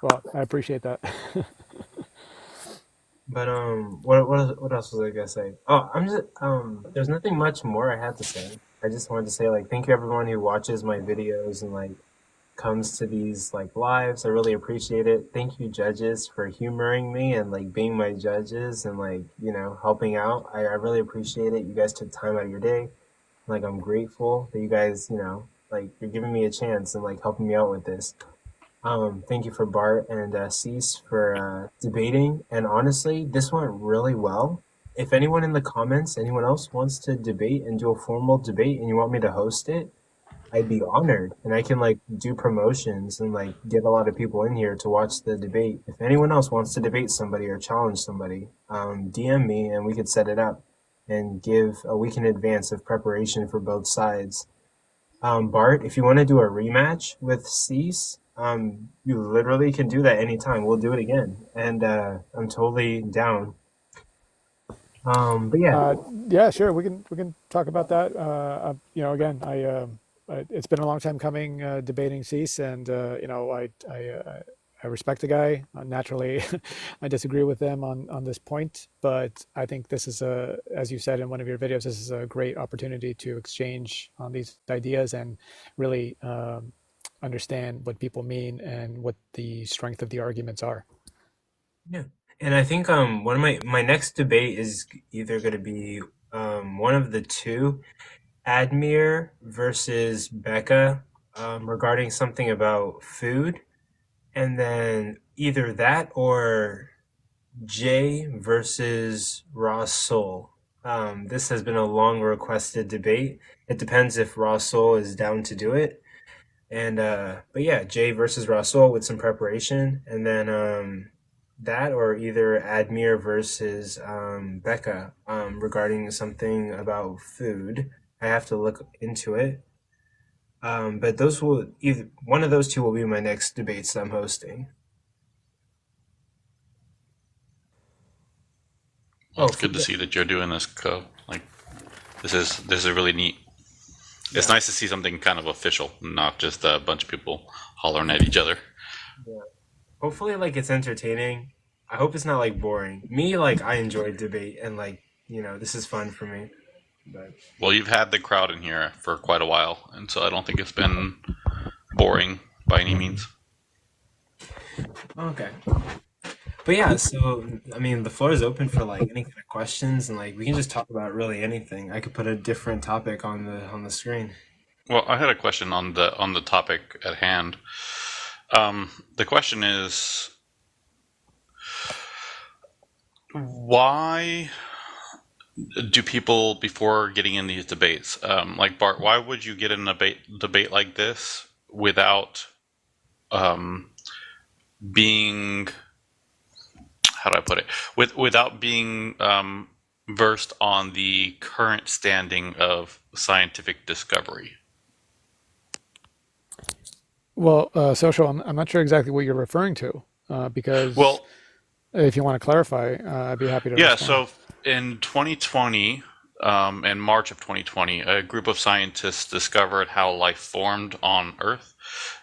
Well, I appreciate that. But what else was I gonna say? Oh, I'm just there's nothing much more I had to say. I just wanted to say like thank you everyone who watches my videos and like comes to these like lives. I really appreciate it. Thank you judges for humoring me and like being my judges and like, helping out. I really appreciate it. You guys took time out of your day. Like I'm grateful that you guys, like you're giving me a chance and like helping me out with this. Thank you for Bart and Cease for debating. And honestly, this went really well. If anyone in the comments, anyone else wants to debate and do a formal debate and you want me to host it, I'd be honored. And I can like do promotions and like get a lot of people in here to watch the debate. If anyone else wants to debate somebody or challenge somebody, DM me and we could set it up and give a week in advance of preparation for both sides. Bart, if you want to do a rematch with Cease, you literally can do that anytime. We'll do it again, and I'm totally down. But yeah, Uh, yeah, sure. We can talk about that. Again, it's been a long time coming debating cease, and I respect the guy. Naturally, I disagree with them on this point, but I think this is as you said in one of your videos, this is a great opportunity to exchange on these ideas and really understand what people mean and what the strength of the arguments are. yeah. And I think one of my next debate is either going to be one of the two, Admir versus Becca, regarding something about food, and then either that or Jay versus Ross Soul. This has been a long requested debate. It depends if Ross Soul is down to do it. And but yeah, Jay versus Ross Soul with some preparation, and then that or either Admir versus Becca regarding something about food. I have to look into it. But those will either one of those two will be my next debates I'm hosting. Well, Oh, it's good to see that you're doing this, Co. Like, this is really neat. It's yeah. nice to see something kind of official, not just a bunch of people hollering at each other. Yeah. Hopefully, like it's entertaining. I hope it's not like boring. Me, like I enjoy debate and like this is fun for me. But Well, you've had the crowd in here for quite a while, and so I don't think it's been boring by any means. okay. But yeah, so I mean, the floor is open for like any kind of questions, and like we can just talk about really anything. I could put a different topic on the screen. Well, I had a question on the topic at hand. The question is, why do people, before getting in these debates, like Bart, why would you get in a debate like this without um, being, how do I put it, without being versed on the current standing of scientific discovery? Well, social, I'm not sure exactly what you're referring to, because Well, if you want to clarify, I'd be happy to yeah. respond. So in 2020, in March of 2020, a group of scientists discovered how life formed on Earth.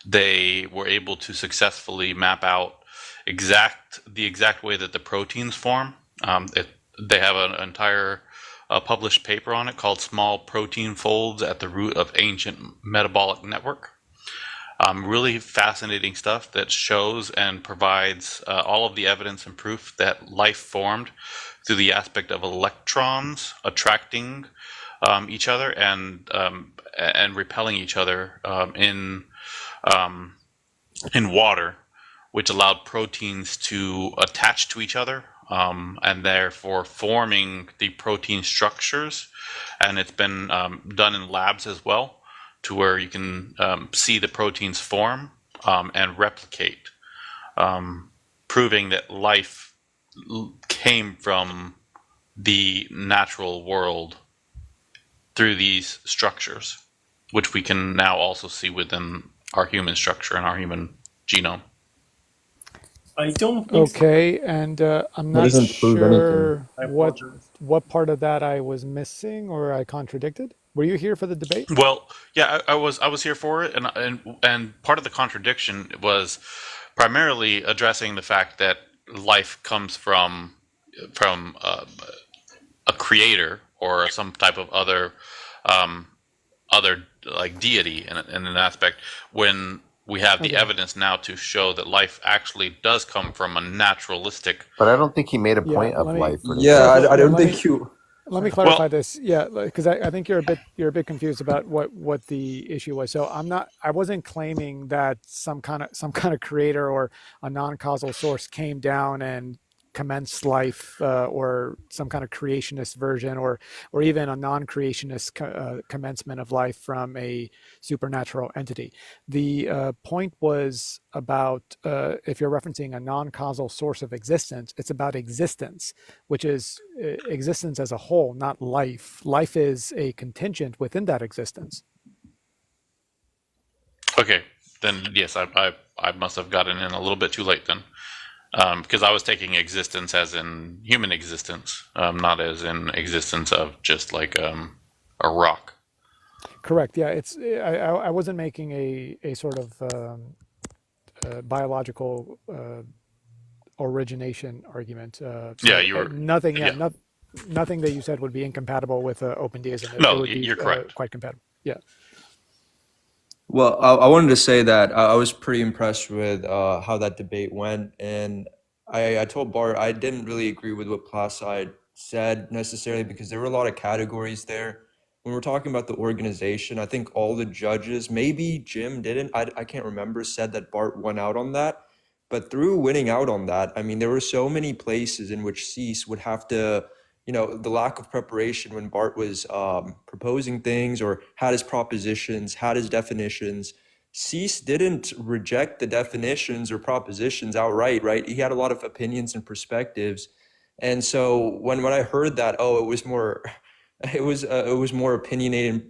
They were able to successfully map out the exact way that the proteins form. They have an entire published paper on it called "Small Protein Folds at the Root of Ancient Metabolic Network." Really fascinating stuff that shows and provides all of the evidence and proof that life formed through the aspect of electrons attracting each other and repelling each other um, in water, which allowed proteins to attach to each other and therefore forming the protein structures. And it's been done in labs as well, to where you can see the proteins form and replicate, proving that life came from the natural world through these structures, which we can now also see within our human structure and our human genome. I don't think so. Okay, and I'm That not doesn't prove anything. sure I what apologize. what part of that I was missing or I contradicted. Were you here for the debate? Well, yeah, I was here for it, and part of the contradiction was primarily addressing the fact that life comes from a creator or some type of um, other like deity in an aspect, when we have the Okay. evidence now to show that life actually does come from a naturalistic. But I don't think he made a Yeah. point of life or Yeah, Let, anything. let, I let, don't let think me you. let me Well, clarify this. Yeah, because I think you're a bit confused about what the issue was. So I wasn't claiming that some kind of creator or a non-causal source came down and commenced life, or some kind of creationist version, or even a non-creationist commencement of life from a supernatural entity. The point was about, if you're referencing a non-causal source of existence, it's about existence, which is existence as a whole, not life. Life is a contingent within that existence. okay, then yes, I must have gotten in a little bit too late then, because I was taking existence as in human existence, not as in existence of just like a rock. Correct. Yeah, I wasn't making a sort of biological origination argument. Yeah, So you were. nothing. Yeah, Yeah, nothing that you said would be incompatible with open deism. It no, would be you're correct. quite compatible. Yeah. Well, I wanted to say that I was pretty impressed with how that debate went, and I told Bart I didn't really agree with what Placide said necessarily because there were a lot of categories there. When we're talking about the organization, I think all the judges, maybe Jim didn't, I can't remember, said that Bart won out on that. But through winning out on that, I mean, there were so many places in which Cease would have to, the lack of preparation when Bart was proposing things or had his propositions, had his definitions. Cease didn't reject the definitions or propositions outright, right? He had a lot of opinions and perspectives. And so when I heard that, oh, it was more, it was more opinionated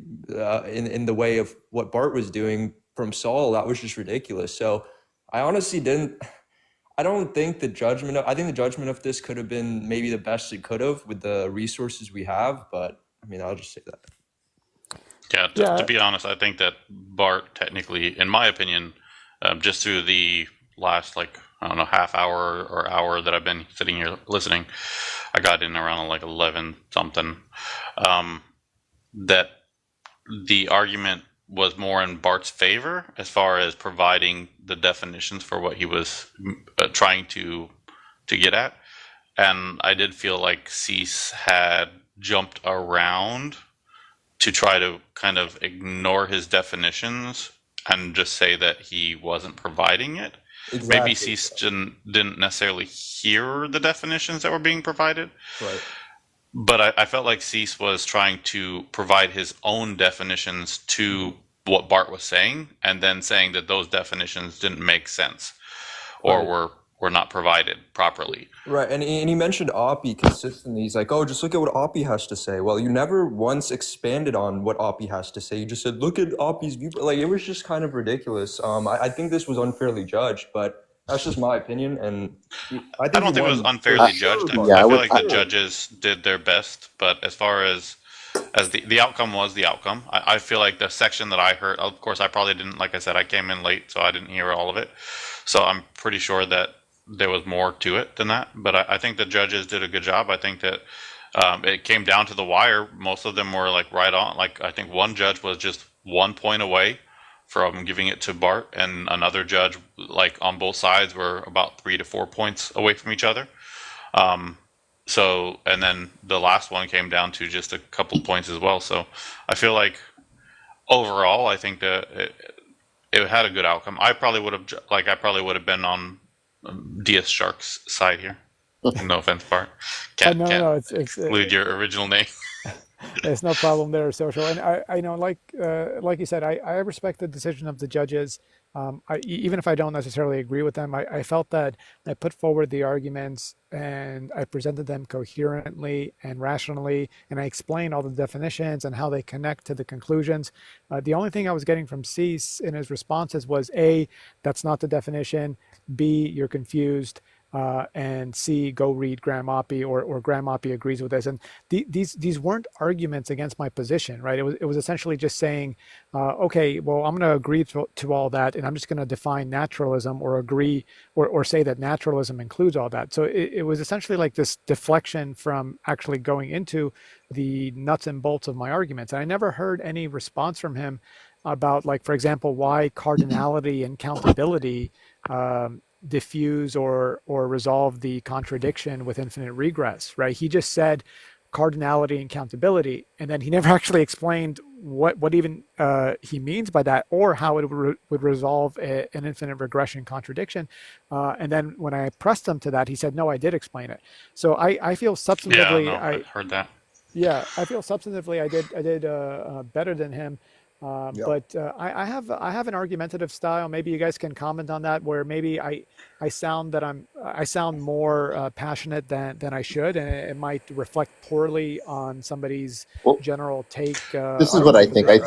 in the way of what Bart was doing from Saul. That was just ridiculous. So I honestly didn't. I don't think I think the judgment of this could have been maybe the best it could have with the resources we have, but I mean, I'll just say that. Yeah, to Yeah. be honest, I think that Bart technically, in my opinion, just through the last like I don't know half hour or hour that I've been sitting here listening, I got in around like 11 something. Um, that the argument was more in Bart's favor as far as providing the definitions for what he was trying to get at, and I did feel like Cease had jumped around to try to kind of ignore his definitions and just say that he wasn't providing it. Maybe Exactly. Cease didn't necessarily hear the definitions that were being provided, Right. but I felt like Cease was trying to provide his own definitions to what Bart was saying, and then saying that those definitions didn't make sense or Right. were not provided properly. Right. And he mentioned Oppie consistently. He's like, oh, just look at what Oppie has to say. Well, you never once expanded on what Oppie has to say. You just said, look at Oppie's view. Like, it was just kind of ridiculous. I think this was unfairly judged, but that's just my opinion. And I I think he don't think it was won unfairly for judged. sure, Bart. Yeah, I I feel would. like the judges did their best, but as far as the outcome was the outcome, I feel like the section that I heard, of course, I probably didn't, like I said, I came in late, so I didn't hear all of it. So I'm pretty sure that there was more to it than that. But I think the judges did a good job. I think that it came down to the wire. Most of them were like right on. Like I think one judge was just 1 point away from giving it to Bart, and another judge, like on both sides, were about 3 to 4 points away from each other. Um, so, and then the last one came down to just a couple points as well. So, I feel like overall, I think that it had a good outcome. I probably would have been on DS Shark's side here. No offense, Bart. Can't No, exclude your original name. it's no problem there, social. And I know, like you said, I respect the decision of the judges. Even if I don't necessarily agree with them, I felt that I put forward the arguments and I presented them coherently and rationally, and I explained all the definitions and how they connect to the conclusions. The only thing I was getting from Cease in his responses was A, that's not the definition. B, you're confused. and C, go read Graham Oppy, or Graham Oppy agrees with this. And these weren't arguments against my position, right? It was essentially just saying, okay, well, I'm going to agree to all that, and I'm just going to define naturalism, or agree, or say that naturalism includes all that. So it was essentially like this deflection from actually going into the nuts and bolts of my arguments. And I never heard any response from him about, like, for example, why cardinality and countability diffuse or resolve the contradiction with infinite regress, right? He just said cardinality and countability, and then he never actually explained what even he means by that, or how it would resolve an infinite regression contradiction. And then when I pressed him to that, he said, no, I did explain it. So I feel Yeah, substantively, no, I heard that. yeah, I feel substantively I did better than him. Yeah. But I have an argumentative style. Maybe you guys can comment on that, where maybe I sound more passionate than I should, and it might reflect poorly on somebody's Well, general take this is what on I the think. debate.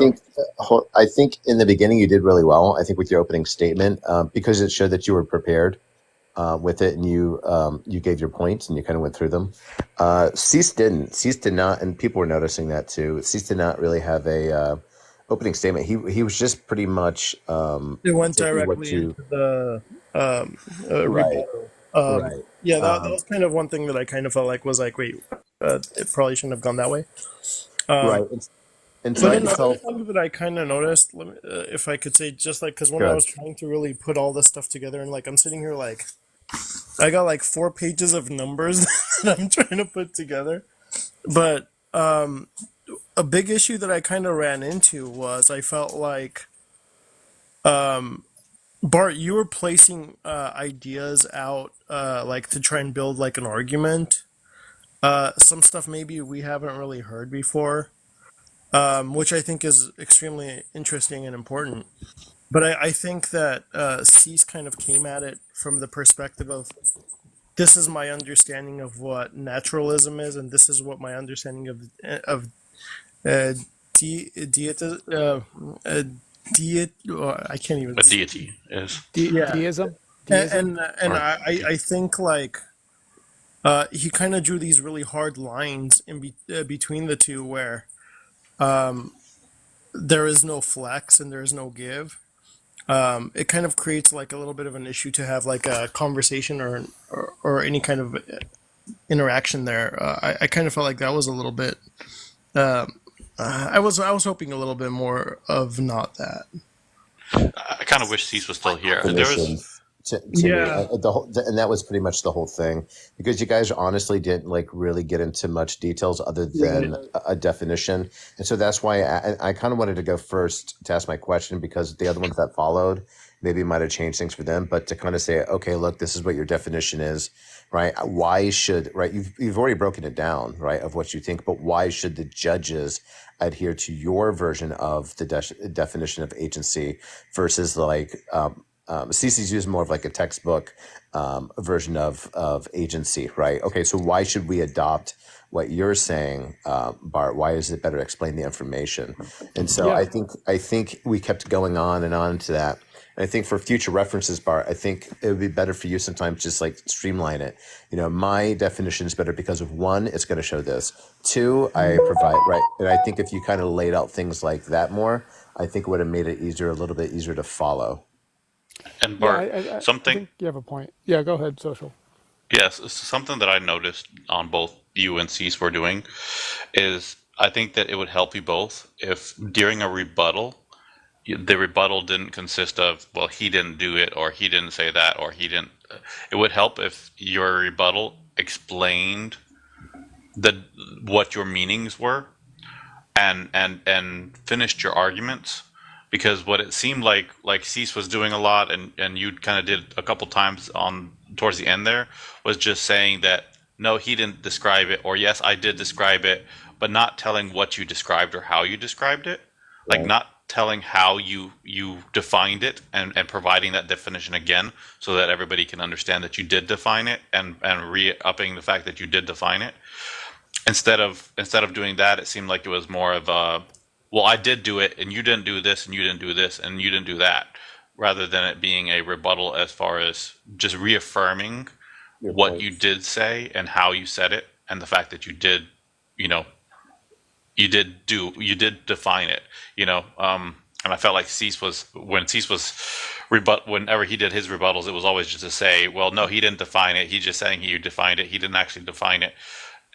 I think in the beginning you did really well. I think with your opening statement, because it showed that you were prepared with it, and you gave your points and you kind of went through them. Cease didn't. Cease did not, and people were noticing that too. Cease did not really have a opening statement. He was just pretty much It went taking what directly you into the right, rebuttal. right, Yeah, that was kind of one thing that I kind of felt like was like, wait, it probably shouldn't have gone that way. right. And so But I can another tell. thing that I kind of noticed, if I could say, just like, because when I Good. was trying to really put all this stuff together, and like I'm sitting here like, I got like 4 pages of numbers that I'm trying to put together. But a big issue that I kind of ran into was I felt like, Bart, you were placing ideas out like to try and build like an argument. Some stuff maybe we haven't really heard before, which I think is extremely interesting and important. But I think that Cease kind of came at it from the perspective of, this is my understanding of what naturalism is, and this is what my understanding of uh, I can't even. A deity is. Yeah, Deism, and Or I think like he kind of drew these really hard lines between the two, where there is no flex and there is no give. It kind of creates like a little bit of an issue to have like a conversation or any kind of interaction there. I kind of felt like that was a little bit. I was hoping a little bit more of not that. I kind of wish Cease was still here. There was. Definition to me, Yeah. and that was pretty much the whole thing, because you guys honestly didn't like really get into much details other than Right. a definition, and so that's why I kind of wanted to go first to ask my question, because the other ones that followed maybe might have changed things for them, but to kind of say, okay, look, this is what your definition is, right? Why should, right? You've already broken it down, right, of what you think, but why should the judges adhere to your version of the definition of agency versus like CC's used more of like a textbook version of agency, right? Okay, so why should we adopt what you're saying, Bart? Why is it better to explain the information? And so yeah. I think we kept going on and on to that. And I think for future references, Bart, I think it would be better for you sometimes just like streamline it. You know, my definition is better because of one, it's going to show this. Two, I provide, right? And I think if you kind of laid out things like that more, I think it would have made it easier, a little bit easier to follow. And Yeah, Bart, I something. think you have a point. Yeah, go ahead, Social. Yes, something that I noticed on both you and Cease were doing is I think that it would help you both if during a rebuttal, the rebuttal didn't consist of, well, he didn't do it, or he didn't say that, or he didn't. It would help if your rebuttal explained what your meanings were and finished your arguments, because what it seemed like Cease was doing a lot, and you kind of did a couple times on towards the end there, was just saying that no, he didn't describe it, or yes, I did describe it, but not telling what you described or how you described it, like Right. not telling how you defined it, and providing that definition again so that everybody can understand that you did define it, and re-upping the fact that you did define it. Instead of doing that, it seemed like it was more of a, well, I did do it, and you didn't do this, and you didn't do this, and you didn't do that, rather than it being a rebuttal as far as just reaffirming your what you points. did say and how you said it, and the fact that you did, you know, you did define it, and I felt like Cease was whenever he did his rebuttals, it was always just to say, well, no, he didn't define it. He's just saying he defined it. He didn't actually define it.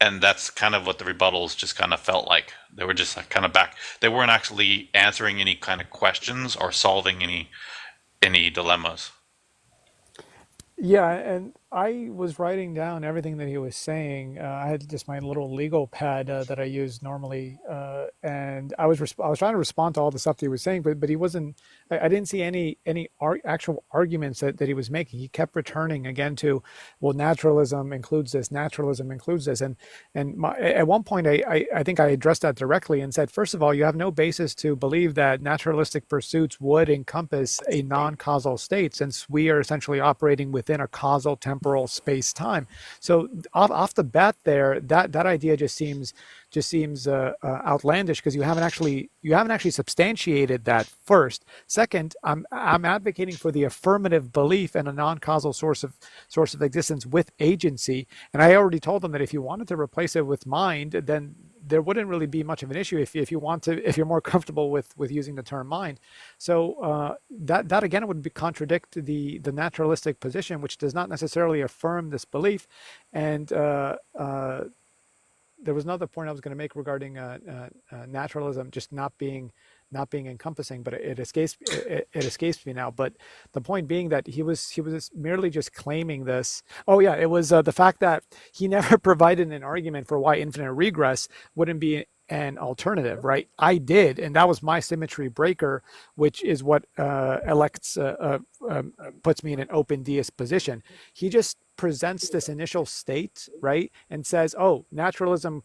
And that's kind of what the rebuttals just kind of felt like. They were just like kind of back. They weren't actually answering any kind of questions or solving any dilemmas. Yeah, and I was writing down everything that he was saying. I had just my little legal pad that I use normally, and I was trying to respond to all the stuff that he was saying, but he wasn't. I didn't see any actual arguments that he was making. He kept returning again to, well, naturalism includes this, naturalism includes this, and at one point I think I addressed that directly and said, first of all, you have no basis to believe that naturalistic pursuits would encompass a non-causal state, since we are essentially operating within a causal temporal space time. So off the bat there, that idea just seems outlandish, because you haven't actually substantiated that first. Second, I'm advocating for the affirmative belief in a non-causal source of existence with agency, and I already told them that if you wanted to replace it with mind, then there wouldn't really be much of an issue if you're more comfortable with using the term mind. So that again would contradict the naturalistic position, which does not necessarily affirm this belief. And there was another point I was going to make regarding naturalism just not being encompassing, but it escapes me now. But the point being that he was merely just claiming this. Oh yeah, it was the fact that he never provided an argument for why infinite regress wouldn't be an alternative, right? I did, and that was my symmetry breaker, which is what puts me in an open deist position. He just presents this initial state, right, and says, "Oh, naturalism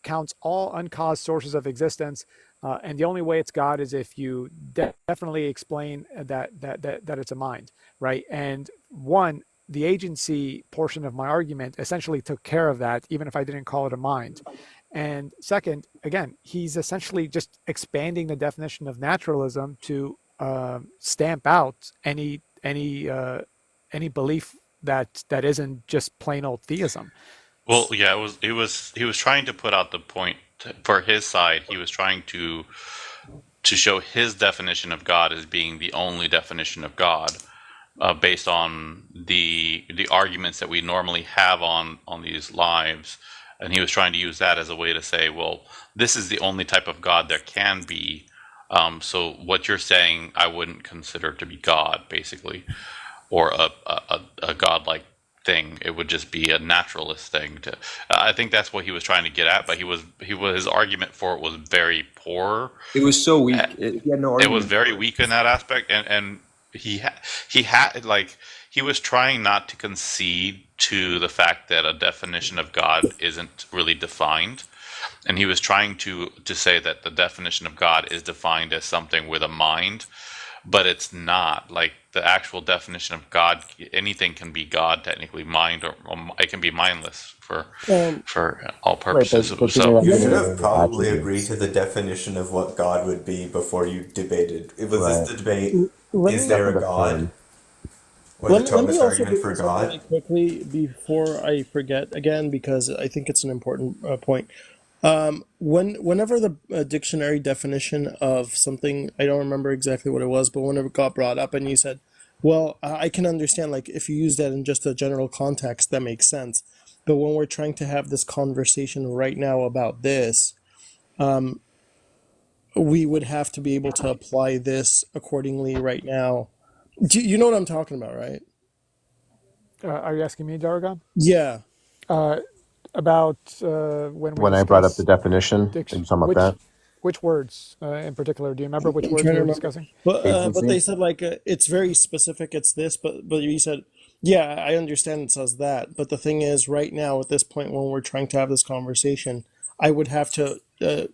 counts all uncaused sources of existence, and the only way it's God is if you definitely explain that it's a mind, right?" And the agency portion of my argument essentially took care of that, even if I didn't call it a mind. And second, again, he's essentially just expanding the definition of naturalism to stamp out any belief that isn't just plain old theism. Well, yeah, he was trying to put out the point for his side. He was trying to show his definition of God as being the only definition of God, based on the arguments that we normally have on these lives. And he was trying to use that as a way to say, well, this is the only type of God there can be. So what you're saying, I wouldn't consider to be God, basically, or a godlike thing. It would just be a naturalist thing. I think that's what he was trying to get at. But his argument for it was very poor. It was so weak. He had no argument. It was very weak in that aspect, and he was trying not to concede to the fact that a definition of God isn't really defined, and he was trying to say that the definition of God is defined as something with a mind, but it's not. Like the actual definition of God, anything can be God technically, mind, or it can be mindless for all purposes. But So You should have probably agreed to the definition of what God would be before you debated. Was this the debate, is there a God? Or the Let me Thomist also argument do for something really God? quickly before I forget again, because I think it's an important point. Whenever the dictionary definition of something, I don't remember exactly what it was, but whenever it got brought up and you said, well, I can understand, like, if you use that in just a general context, that makes sense. But when we're trying to have this conversation right now about this, we would have to be able to apply this accordingly right now. You know what I'm talking about, right? Are you asking me, Daragon? Yeah. About when we when I brought up the discuss definition, are you talking about that? which words in particular? Do you remember which I'm words trying we to were remember. discussing? But they Agency? said, like, it's very specific, it's this, but you said, yeah, I understand it says that. But the thing is, right now, at this point, when we're trying to have this conversation, I would have to, because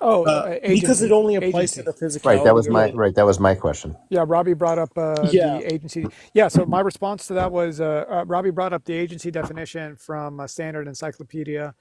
it Agency. only applies to Agency. the Right. That physicality was of my it. right. That was my question. Yeah, Robbie brought up Yeah. the agency. Yeah, so my response to that was Robbie brought up the agency definition from Standard Encyclopedia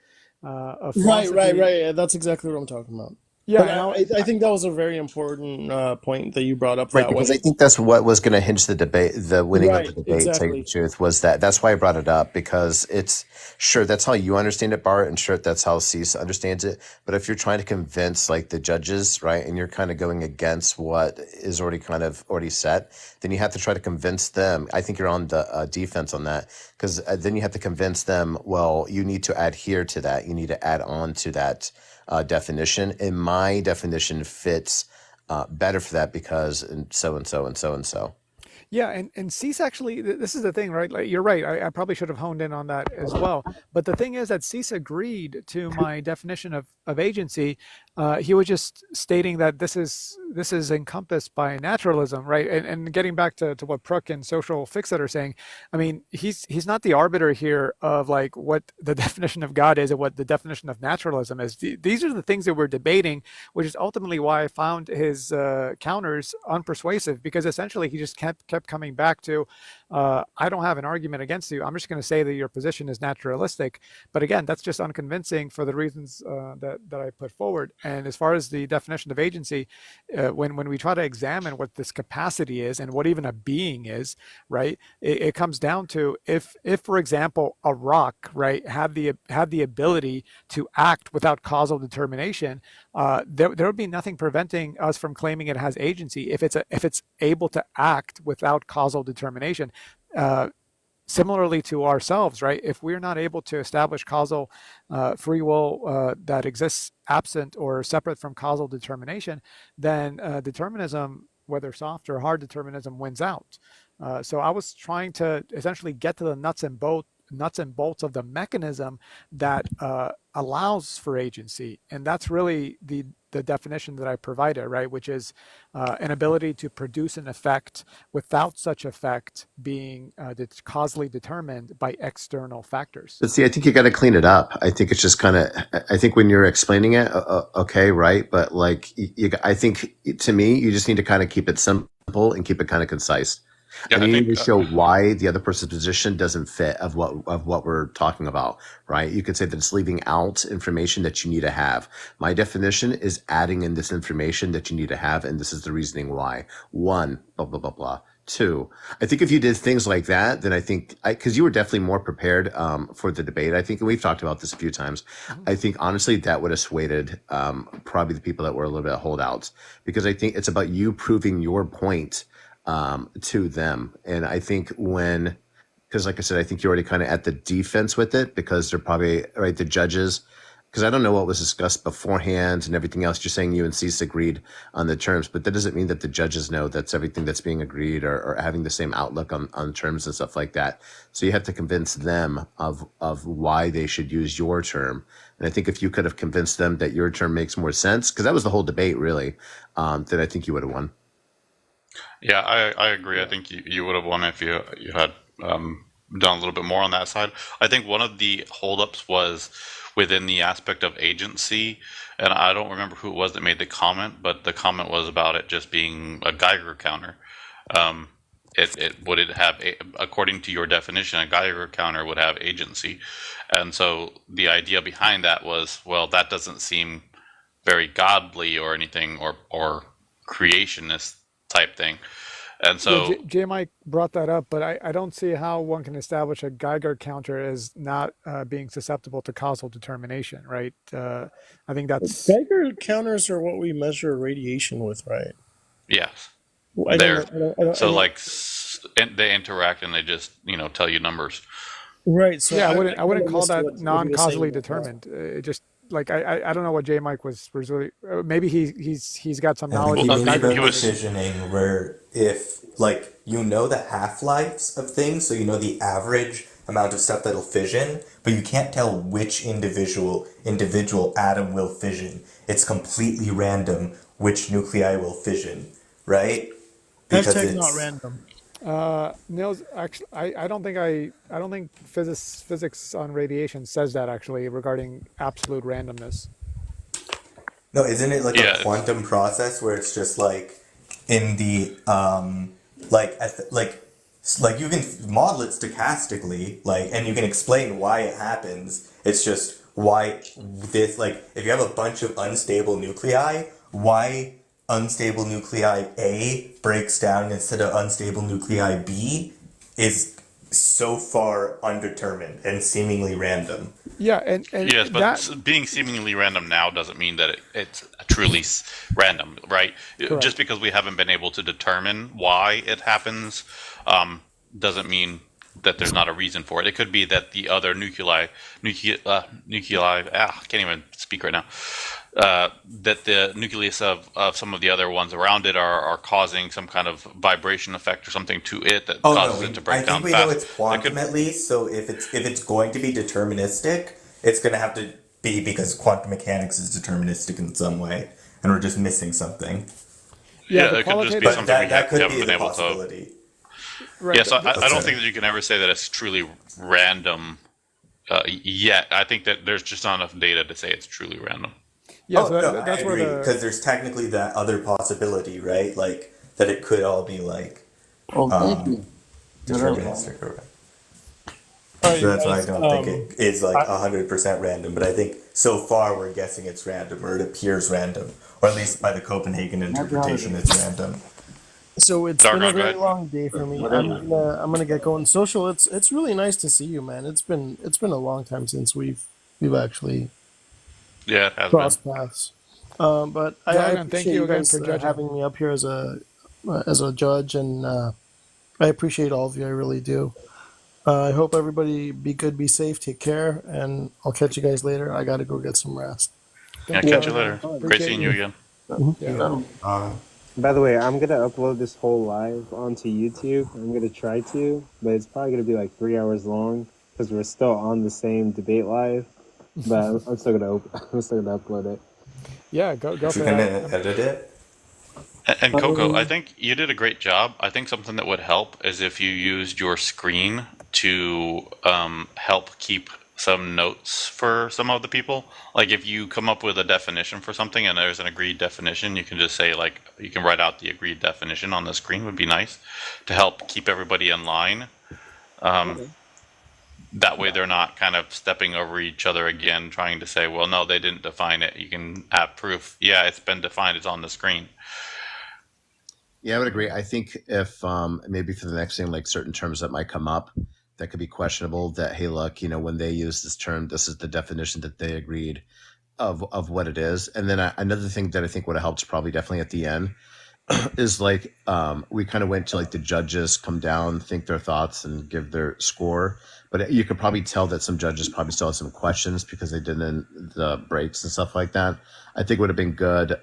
of Right. Philosophy. Yeah, that's exactly what I'm talking about. Yeah, But and I think that was a very important point that you brought up. Right, That because I way, think that's what was going to hinge the debate, the winning of the right? debate, to tell you the Exactly. truth, was that's why I brought it up, because it's sure that's how you understand it, Bart, and sure that's how Cease understands it. But if you're trying to convince like the judges, right, and you're kind of going against what is already kind of already set, then you have to try to convince them. I think you're on the defense on that, because then you have to convince them, well, you need to adhere to that. You need to add on to that definition. And my definition fits better for that because and so and so and so and so. Yeah, and Cease actually, this is the thing, right? Like, you're right. I probably should have honed in on that as well. But the thing is that Cease agreed to my definition of agency. He was just stating that this is encompassed by naturalism, right? And getting back to what Prook and Social Fixit are saying, I mean, he's not the arbiter here of like what the definition of God is and what the definition of naturalism is. These are the things that we're debating, which is ultimately why I found his counters unpersuasive, because essentially he just kept coming back to, I don't have an argument against you. I'm just going to say that your position is naturalistic. But again, that's just unconvincing for the reasons that I put forward. And as far as the definition of agency, when we try to examine what this capacity is and what even a being is, right, it comes down to if for example a rock, right, had the ability to act without causal determination, there would be nothing preventing us from claiming it has agency if it's able to act without causal determination. Uh, Similarly to ourselves, right? If we're not able to establish causal free will that exists absent or separate from causal determination, then determinism, whether soft or hard determinism, wins out. So I was trying to essentially get to the nuts and bolts of the mechanism that allows for agency, and that's really the definition that I provided, right? Which is an ability to produce an effect without such effect being causally determined by external factors. But see, I think you got to clean it up. I think it's just kind of. I think when you're explaining it, okay, right, but like, I think to me, you just need to kind of keep it simple and keep it kind of concise. Yeah, And I you need think to show why the other person's position doesn't fit of what we're talking about, right? You could say that it's leaving out information that you need to have. My definition is adding in this information that you need to have, and this is the reasoning why. One, blah blah blah blah. Two, I think if you did things like that, then I think because you were definitely more prepared for the debate. I think, and we've talked about this a few times. I think honestly that would have swayed probably the people that were a little bit holdouts, because I think it's about you proving your point to them. And I think because like I said, I think you're already kind of at the defense with it, because they're probably, right, the judges, because I don't know what was discussed beforehand and everything else. You're saying you and Cease agreed on the terms, but that doesn't mean that the judges know that's everything that's being agreed, or having the same outlook on terms and stuff like that. So you have to convince them of why they should use your term. And I think if you could have convinced them that your term makes more sense, because that was the whole debate really, then I think you would have won. Yeah, I agree. I think you would have won if you had done a little bit more on that side. I think one of the holdups was within the aspect of agency, and I don't remember who it was that made the comment, but the comment was about it just being a Geiger counter. Would it have, according to your definition, a Geiger counter would have agency, and so the idea behind that was, well, that doesn't seem very godly or anything, or creationist type thing. And so Yeah, J Mike brought that up, but I don't see how one can establish a Geiger counter as not being susceptible to causal determination, right? I think that's Geiger counters are what we measure radiation with, right? yes, I don't they're know. I so don't. like they interact and they just tell you numbers. Right. So yeah. I I wouldn't I kind wouldn't of call missed that what he was saying non-causally about that. determined. It just like I don't know what J Mike was really. Maybe he's got some I think knowledge he Well, about means Geiger about he the was counters. fissioning, where if, like, you know the half-lives of things, so you know the average amount of stuff that'll fission, but you can't tell which individual atom will fission. It's completely random which nuclei will fission, right? Because Hashtag not it's random. Nils, actually, I don't think physics on radiation says that actually regarding absolute randomness. no, isn't it like a yeah. quantum process where it's just like in the like you can model it stochastically, like, and you can explain why it happens. It's just why this, like, if you have a bunch of unstable nuclei, why unstable nuclei A breaks down instead of unstable nuclei B is so far undetermined and seemingly random. Yeah, and Yes, but that being seemingly random now doesn't mean that it's truly random, right? correct. Just because we haven't been able to determine why it happens doesn't mean that there's not a reason for it. It could be that the other nuclei, I can't even speak right now, that the nucleus of some of the other ones around it are causing some kind of vibration effect or something to it that Oh causes no, it to I break think down we know fast. it's quantum at least. So if it's going to be deterministic, it's going to have to be because quantum mechanics is deterministic in some way, and we're just missing something. Yeah, Yeah, the it could just be qualitative. But something that we could haven't be been the able to. possibility. Right. Yeah, so I Let's don't say. think that you can ever say that it's truly random yet. I think that there's just not enough data to say it's truly random. Yeah, Oh so no, I that's where agree because there's technically that other possibility, right? Like that it could all be like Well, deterministic or. all right, So you that's why I guys. don't think it is like 100% random. But I think so far we're guessing it's random, or it appears random, or at least by the Copenhagen interpretation, it's random. So it's been a Dargon, go very ahead. long day for me. I'm gonna get going. Social, it's really nice to see you, man. It's been a long time since we've actually Yeah, it has been. crossed paths. But I Dargon, thank appreciate you you again guys for judging. having me up here as a judge, and I appreciate all of you. I really do. I hope everybody be good, be safe, take care, and I'll catch you guys later. I gotta go get some rest. Yeah, Thank you, catch you Dargon. later. Great Appreciate seeing you you. again. Yeah. By the way, I'm gonna upload this whole live onto YouTube. I'm gonna try to, but it's probably gonna be like 3 hours long because we're still on the same debate live. But I'm still gonna I'm still gonna upload it. Yeah, go If for we can that. edit it. And Coco, I think you did a great job. I think something that would help is if you used your screen to help keep some notes for some of the people. Like if you come up with a definition for something and there's an agreed definition, you can just say like you can write out the agreed definition on the screen would be nice to help keep everybody in line. That way they're not kind of stepping over each other again, trying to say, well, no, they didn't define it. You can have proof. Yeah, it's been defined. It's on the screen. Yeah, I would agree. I think if maybe for the next thing, like certain terms that might come up that could be questionable, that, hey, look, when they use this term, this is the definition that they agreed of what it is. And then another thing that I think would have helped is probably definitely at the end is like we kind of went to like the judges come down, think their thoughts and give their score. But you could probably tell that some judges probably still had some questions because they didn't the breaks and stuff like that. I think it would have been good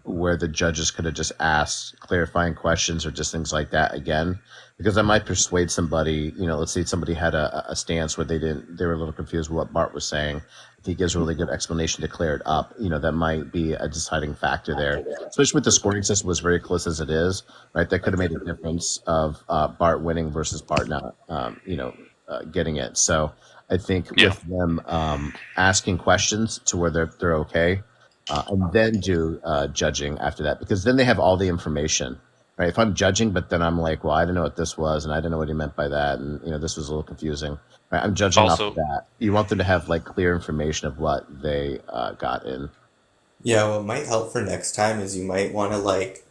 where the judges could have just asked clarifying questions or just things like that again, because that might persuade somebody. Let's say somebody had a stance where they were a little confused with what Bart was saying. If he gives a really good explanation to clear it up, that might be a deciding factor there. Especially with the scoring system was very close as it is, right? That could have made a difference of Bart winning versus Bart not, getting it. So I think with them asking questions to where they're okay, and then do judging after that, because then they have all the information, right? If I'm judging, but then I'm like, well, I don't know what this was, and I don't know what he meant by that, and this was a little confusing. Right? I'm judging off of that. You want them to have like clear information of what they got in. Yeah, what might help for next time is you might want to like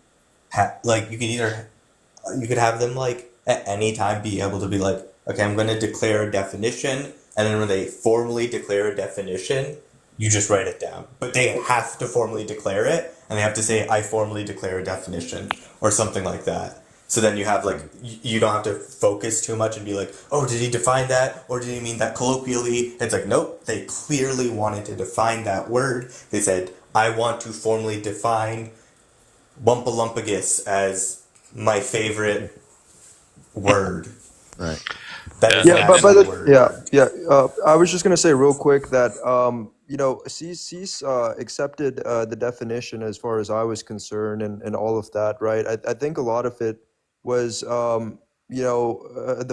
you could have them like at any time be able to be like, okay, I'm going to declare a definition, and then when they formally declare a definition, you just write it down. But they have to formally declare it, and they have to say, I formally declare a definition, or something like that. So then you have like, you don't have to focus too much and be like, oh, did he define that? Or did he mean that colloquially? It's like, nope, they clearly wanted to define that word. They said, I want to formally define Wumpalumpagus as my favorite word. Right. That is Yeah, the but actual word. I was just gonna say real quick that CEASE accepted the definition as far as I was concerned, and all of that, right? I think a lot of it was the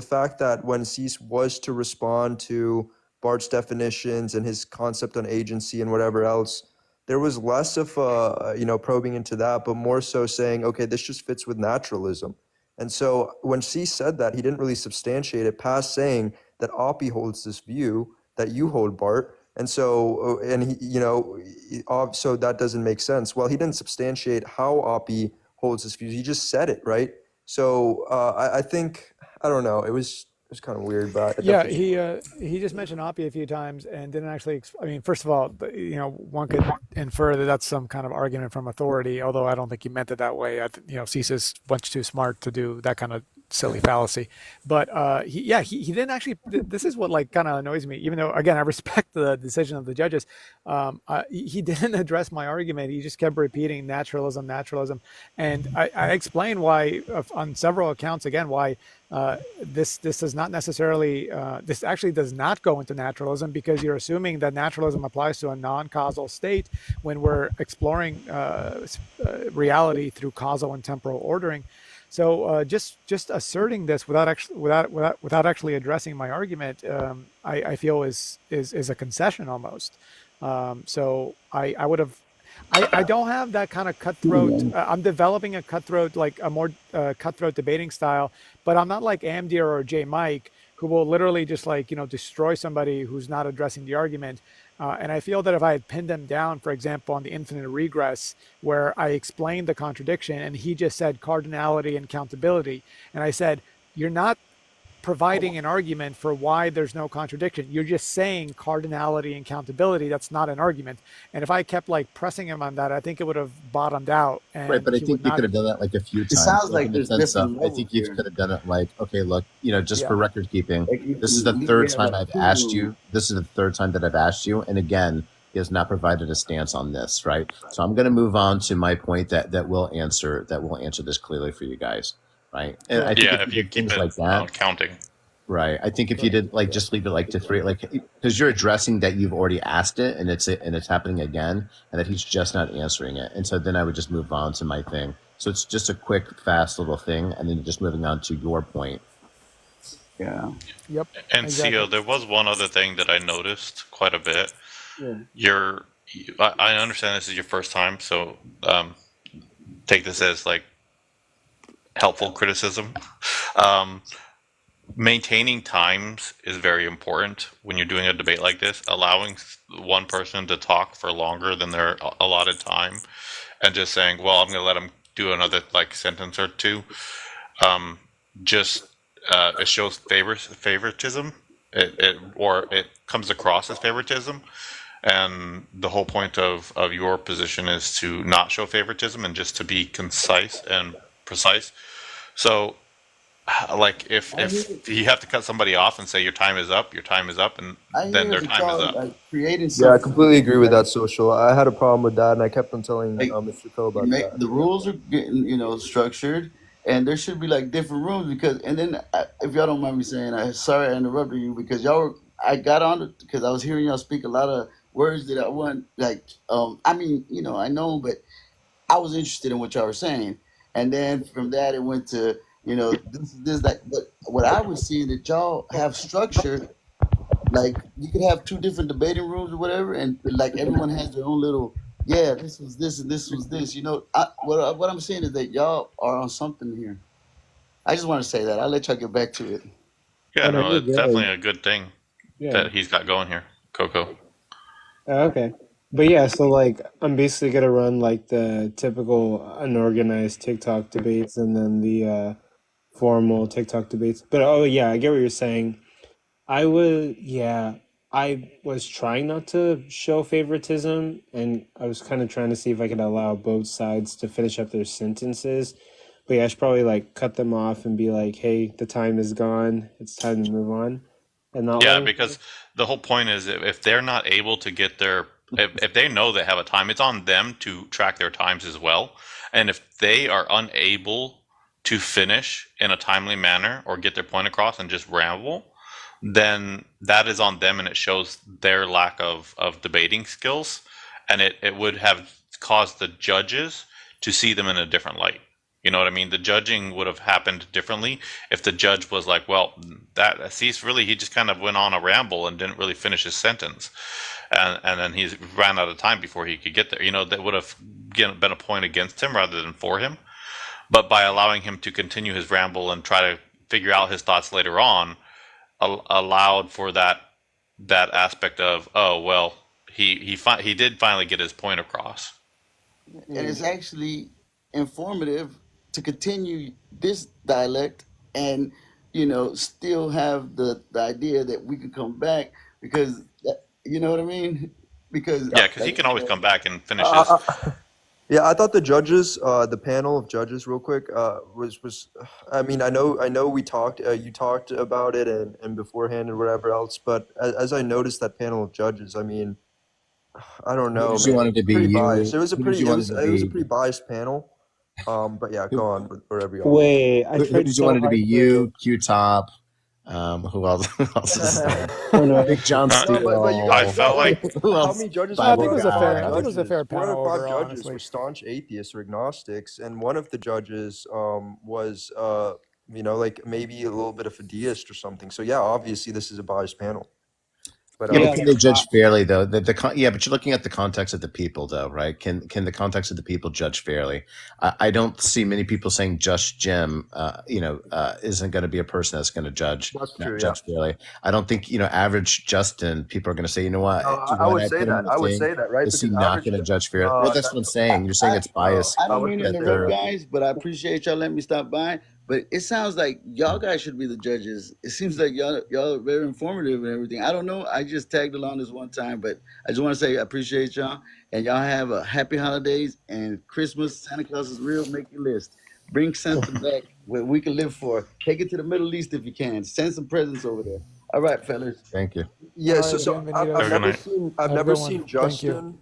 fact that when CEASE was to respond to Bart's definitions and his concept on agency and whatever else, there was less of probing into that, but more so saying, okay, this just fits with naturalism. And so when C said that, he didn't really substantiate it past saying that Oppie holds this view that you hold, Bart, And so, and he, so that doesn't make sense. Well, he didn't substantiate how Oppie holds his views. He just said it, right? So I think, I don't know. It was kind of weird, but I Yeah, definitely. he just mentioned Oppie a few times and didn't actually. I mean, first of all, one could infer that that's some kind of argument from authority. Although I don't think he meant it that way. Cease is much too smart to do that kind of silly fallacy. But he didn't actually. This is what like kind of annoys me. Even though again I respect the decision of the judges, he didn't address my argument. He just kept repeating naturalism, naturalism, and I explained why on several accounts again why. This does not necessarily this actually does not go into naturalism because you're assuming that naturalism applies to a non-causal state when we're exploring reality through causal and temporal ordering. So just asserting this without actually addressing my argument, I feel is a concession almost. So I would have. I don't have that kind of cutthroat. I'm developing a cutthroat, like a more cutthroat debating style, but I'm not like Amdir or J Mike, who will literally just like, destroy somebody who's not addressing the argument. And I feel that if I had pinned him down, for example, on the infinite regress, where I explained the contradiction and he just said cardinality and countability, and I said, you're not providing an argument for why there's no contradiction. You're just saying cardinality and countability. That's not an argument. And if I kept like pressing him on that, I think it would have bottomed out. And Right, but I he think would you not. could have done that like a few times. It sounds like in the there's sense different of, I levels think you here. could have done it like, okay, look, just for Yeah. record keeping, Like you this is the can third have time a I've two asked you. room. This is the third time that I've asked you, and again, he has not provided a stance on this, right? So I'm going to move on to my point that will answer this clearly for you guys, right? And I think Yeah, if if you you did keep things it like that, counting. right? I think if you did like just leave it like to three, like because you're addressing that you've already asked it and it's happening again, and that he's just not answering it, and so then I would just move on to my thing. So it's just a quick, fast little thing, and then just moving on to your point. Yeah. Yep. And Exactly. Theo, there was one other thing that I noticed quite a bit. Yeah. I understand this is your first time, so take this as like helpful criticism. Um, Maintaining times is very important when you're doing a debate like this. Allowing one person to talk for longer than their allotted time, and just saying, "Well, I'm going to let them do another like sentence or two." Just it shows favoritism. It comes across as favoritism, and the whole point of your position is to not show favoritism and just to be concise and precise. So like I hear if you have to cut somebody off and say your time is up, and I then hear their that time is y'all up. like creating Yeah, I something completely agree with like that, Social. I had a problem with that, and I kept on telling like Mr. Ko you about make that. the rules are getting structured, and there should be like different rooms because and then if y'all don't mind me saying, I sorry I interrupted you because y'all were I got on it because I was hearing y'all speak a lot of words that I want like I mean I know but I was interested in what y'all were saying, and then from that it went to this that but what I was seeing that y'all have structure like you could have two different debating rooms or whatever, and like everyone has their own little. Yeah, this was this and this was this. What I'm saying is that y'all are on something here. I just want to say that. I'll let y'all get back to it. Yeah, Oh no, no, you're it's definitely good. a good thing Yeah. that he's got going here, Coco. Okay. But yeah, so like I'm basically gonna run like the typical unorganized TikTok debates and then the formal TikTok debates. But oh yeah, I get what you're saying. Yeah, I was trying not to show favoritism, and I was kind of trying to see if I could allow both sides to finish up their sentences. But yeah, I should probably like cut them off and be like, "Hey, the time is gone. It's time to move on," and not let Yeah, them because finish. the whole point is if they're not able to get their if they know they have a time, it's on them to track their times as well. And if they are unable to finish in a timely manner or get their point across and just ramble, then that is on them and it shows their lack of debating skills. And it would have caused the judges to see them in a different light. You know what I mean? The judging would have happened differently if the judge was like, well, that Cease really, he just kind of went on a ramble and didn't really finish his sentence. And then he ran out of time before he could get there. That would have been a point against him rather than for him. But by allowing him to continue his ramble and try to figure out his thoughts later on, allowed for that that aspect of, oh well, he did finally get his point across. And it's actually informative to continue this dialect and still have the idea that we could come back because you know what I mean, because Yeah, because he like can always come back and finish his. Uh, Yeah, I thought the judges, the panel of judges, real quick, was. I mean, I know, we talked, you talked about it and beforehand and whatever else, but as I noticed that panel of judges, I mean, I don't Who know, did you man, want it it to was be? pretty biased. You? It was a Who did pretty, you it want it was, to it was a be? pretty biased panel. But yeah, Who, go on with wherever y'all want. Wait, I who tried did you so want it to be? hard to. You, Q Top. Who else? Who else is there? Oh no, Big John Uh, No, but you I guys, Steele. felt no, like like Who how else? many judges No, I were think it Bible there? was a Four fair. guy. I think it was a fair judges. Four out panel of five overall, judges were honestly. staunch atheists or agnostics, and one of the judges was like maybe a little bit of a deist or something. So yeah, obviously this is a biased panel. But Yeah, but yeah, can like they judge fairly though? Yeah, but you're looking at the context of the people though, right? Can the context of the people judge fairly? I don't see many people saying just Jim, isn't going to be a person that's going to that's not true. Yeah. judge fairly. I don't think average Justin people are going to say, you know what? No, I When would I say put him that. in the I would thing, say that, right? is he Because not average. going to judge fairly? Well, No, that's that, what I'm saying. You're saying I it's no, biased. I I don't would mean to say That interrupt, they're guys, but I appreciate y'all letting me stop by. But it sounds like y'all guys should be the judges. It seems like y'all are very informative and everything. I don't know. I just tagged along this one time, but I just want to say I appreciate y'all and y'all have a happy holidays and Christmas. Santa Claus is real. Make your list. Bring Santa back where we can live for. Take it to the Middle East if you can. Send some presents over there. All right, fellas. thank you. yeah. All So right, so I, bienvenidos. I've have a good never night. seen I've Have a never good one. seen Thank you. Justin.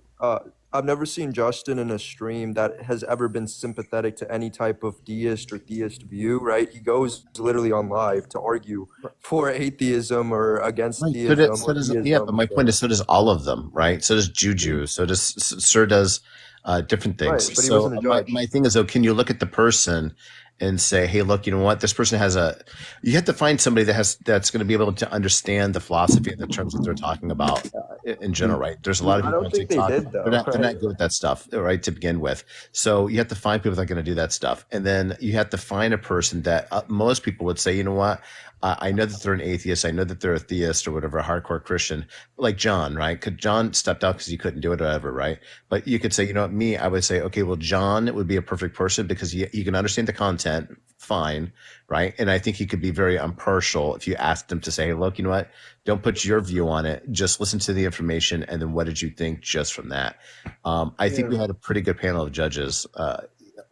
I've never seen Justin in a stream that has ever been sympathetic to any type of deist or theist view. Right? He goes literally on live to argue for atheism or against Right. theism So or does yeah, but theism. my point So is, so does all of them, right? So does Juju. So does Sir does different right, things. but he So wasn't a my judge. thing is, though, can you look at the person and say, hey, look, you know what? This person has a. You have to find somebody that's going to be able to understand the philosophy and the terms that they're talking about in general, right? There's a lot of I people don't on think they TikTok. did They're though. not. They're Right? not good at that stuff, right? To begin with. So you have to find people that are going to do that stuff, and then you have to find a person that most people would say, you know what? I know that they're an atheist. I know that they're a theist or whatever, a hardcore Christian, like John, right? Could John stepped out because he couldn't do it or whatever, right? But you could say, you know what, me, I would say, okay, well, John would be a perfect person because he can understand the content fine, right? And I think he could be very impartial if you asked him to say, hey, look, you know what, don't put your view on it. Just listen to the information. And then what did you think just from that? I think yeah, we had a pretty good panel of judges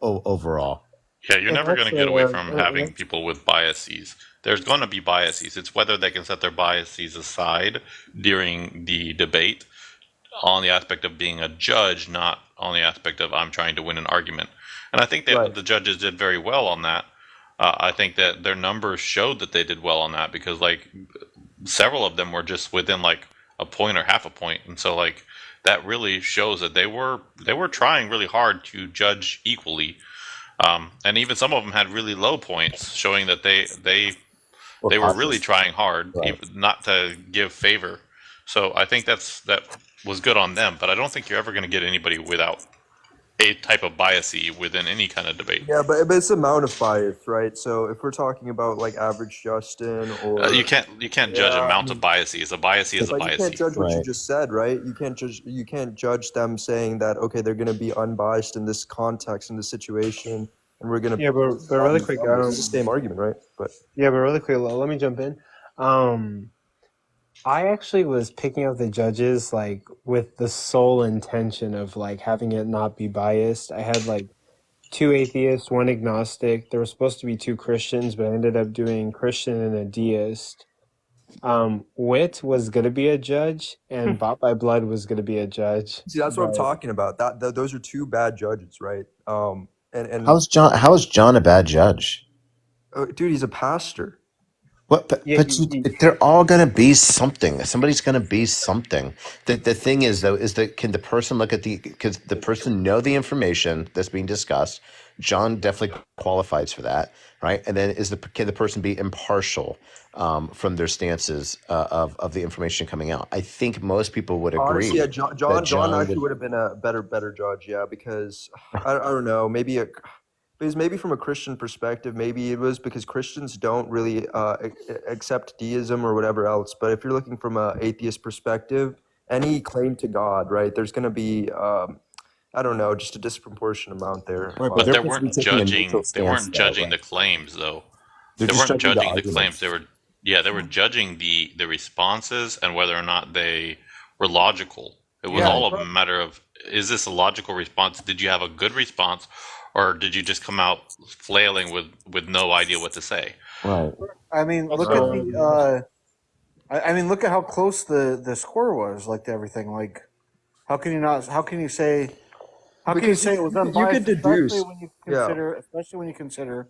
overall. Yeah, you're and never going to get also away from having people with biases. There's going to be biases. It's whether they can set their biases aside during the debate on the aspect of being a judge, not on the aspect of I'm trying to win an argument. And I think that Right. the judges did very well on that. I think that their numbers showed that they did well on that because like several of them were just within like a point or half a point, and so like that really shows that they were trying really hard to judge equally. And even some of them had really low points, showing that Or they were really cautious. trying hard, Right. even not to give favor. So I think that was good on them. But I don't think you're ever going to get anybody without a type of biasy within any kind of debate. Yeah, but it's amount of bias, right? So if we're talking about like average Justin You or can't judge yeah, amount of biases. A biasy is a but you can't biasy. judge what you Right. just said, right? You can't judge them saying that okay, they're going to be unbiased in this context in this situation, and we're going to yeah, but really quick, it's the same argument, right? But yeah, but really quick, let me jump in. I actually was picking up the judges like with the sole intention of like having it not be biased. I had like two atheists, one agnostic. There were supposed to be two Christians, but I ended up doing Christian and a deist. Wit was gonna be a judge, and Bought by Blood was gonna be a judge. see, that's what I'm But talking about. Those are two bad judges, right? And How's John? How is John a bad judge? dude, he's a pastor. What? yeah, They're all gonna be something. Somebody's gonna be something. The thing is though, is that can the person look at because the person know the information that's being discussed? John definitely qualifies for that, right? And then can the person be impartial from their stances of the information coming out? I think most people would Honestly, agree yeah, that John John would. actually would have been a better judge, yeah, because I don't know, maybe because maybe from a Christian perspective, maybe it was because Christians don't really accept deism or whatever else. But if you're looking from an atheist perspective, any claim to God, right? There's going to be I don't know, just a disproportionate amount there. Right, but But they're they supposed to be weren't taking a neutral judging. They stance, weren't though, judging the right? claims, though. They're They just weren't judging the judging the claims. arguments. They were judging the responses and whether or not they were logical. It was Yeah, Right. all a matter of, is this a logical response? Did you have a good response, or did you just come out flailing with no idea what to say? Right. I mean, look at the. I mean, look at how close the score was. Like to everything. Like, how can you not? How can you say? How can you Because say it was you unbiased? could deduce. Yeah. Especially when you consider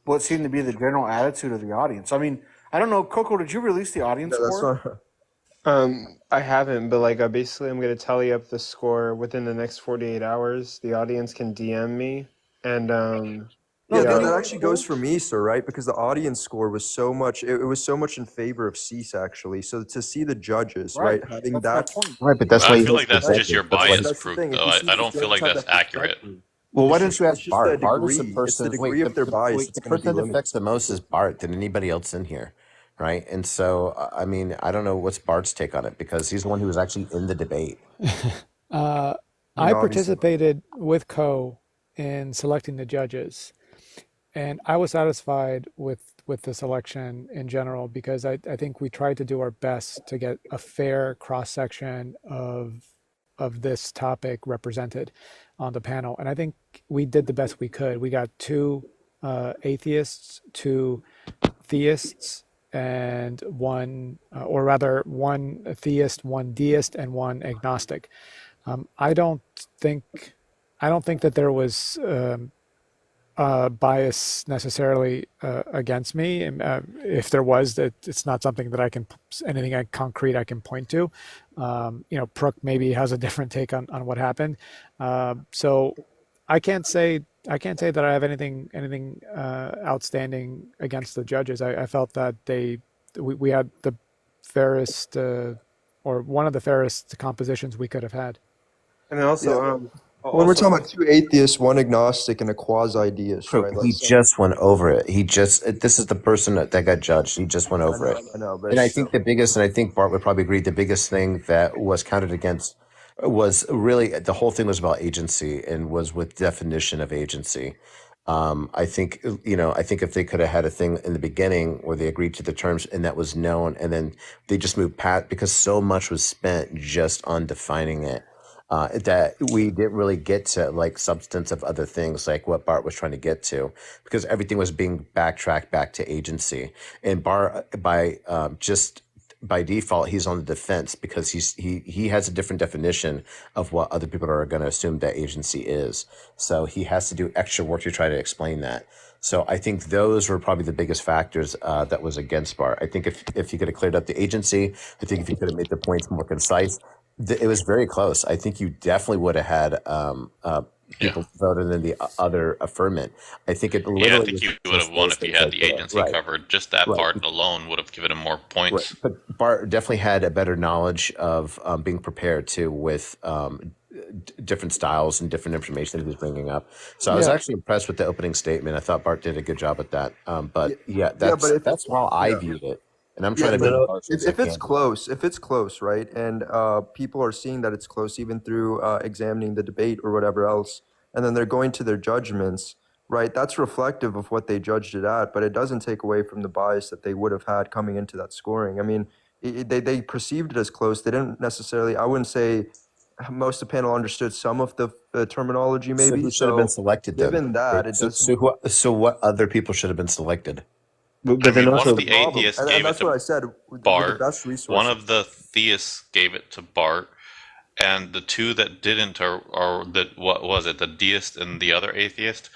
what seemed to be the general attitude of the audience. I mean, I don't know, Coco. Did you release the audience No, that's score? not. I haven't, but like basically I'm gonna tally up the score within the next 48 hours. The audience can DM me, and No, Yeah, didn't that you actually goes for me, sir, right? Because the audience score was so much, it was so much in favor of cease, actually. So to see the judges, right? right, having That's my that, point. Right, but that's I why he feel has like that's just your perspective. That's why bias he's that's the proof, thing. If though. you see I the don't feel judges like have that's that accurate. perspective, Well, why it's don't just you it's ask just the Bart? Bart is the degree, it's the person. degree of their bias Wait, that's the going to be person that limited. affects the most is Bart than anybody else in here, right? And so, I mean, I don't know what's Bart's take on it because he's the one who was actually in the debate. Uh, I mean, I obviously. participated with Co in selecting the judges, and I was satisfied with the selection in general because I think we tried to do our best to get a fair cross section of this topic represented on the panel, and I think we did the best we could. We got two atheists, two theists, and one, or rather, one theist, one deist, and one agnostic. I don't think that there was bias necessarily against me. And, if there was, that it's not something that I can anything concrete I can point to. Prook maybe has a different take on what happened. So I can't say that I have anything outstanding against the judges. I felt that we had the fairest or one of the fairest compositions we could have had. and Yeah. also When we're also talking about two atheists, one agnostic, and a quasi-deist, Crook, right? he Let's say. just went over it. This is the person that got judged. He just went over it. I know, but And I it's think still. and I think Bart would probably agree, the biggest thing that was counted against was really the whole thing was about agency and was with definition of agency. I think, I think if they could have had a thing in the beginning where they agreed to the terms and that was known, and then they just moved past because so much was spent just on defining it. That we didn't really get to like substance of other things like what Bart was trying to get to because everything was being backtracked back to agency, and Bart just by default he's on the defense because he has a different definition of what other people are going to assume that agency is, so he has to do extra work to try to explain that. So I think those were probably the biggest factors that was against Bart. I think if he could have cleared up the agency, I think if he could have made the points more concise, it was very close. I think you definitely would have had Yeah. people voted in the other affirmant. I think it Yeah, I literally think was you would just have won those if you things had right the there. agency Right, covered. Just that right, part alone would have given him more right. points. But Bart definitely had a better knowledge of being prepared too with different styles and different information that he was bringing up. So I was Yeah, actually impressed with the opening statement. I thought Bart did a good job at that. Yeah, But yeah, yeah, but if that's how I yeah. viewed it, and I'm Yeah, trying to be but as impartial as I if it's can. close, right, and people are seeing that it's close even through examining the debate or whatever else, and then they're going to their judgments, right? That's reflective of what they judged it at, but it doesn't take away from the bias that they would have had coming into that scoring. I mean, they perceived it as close. They didn't necessarily. I wouldn't say most of the panel understood some of the terminology, So maybe. who should have been So selected then? given that, it doesn't. So what other people should have been selected? I but then mean, one That's of also the the problem, atheists and gave it that's what to I said with the Bart. best One resources. of the theists gave it to Bart, and the two that didn't are that what was it? The deist and the other atheist.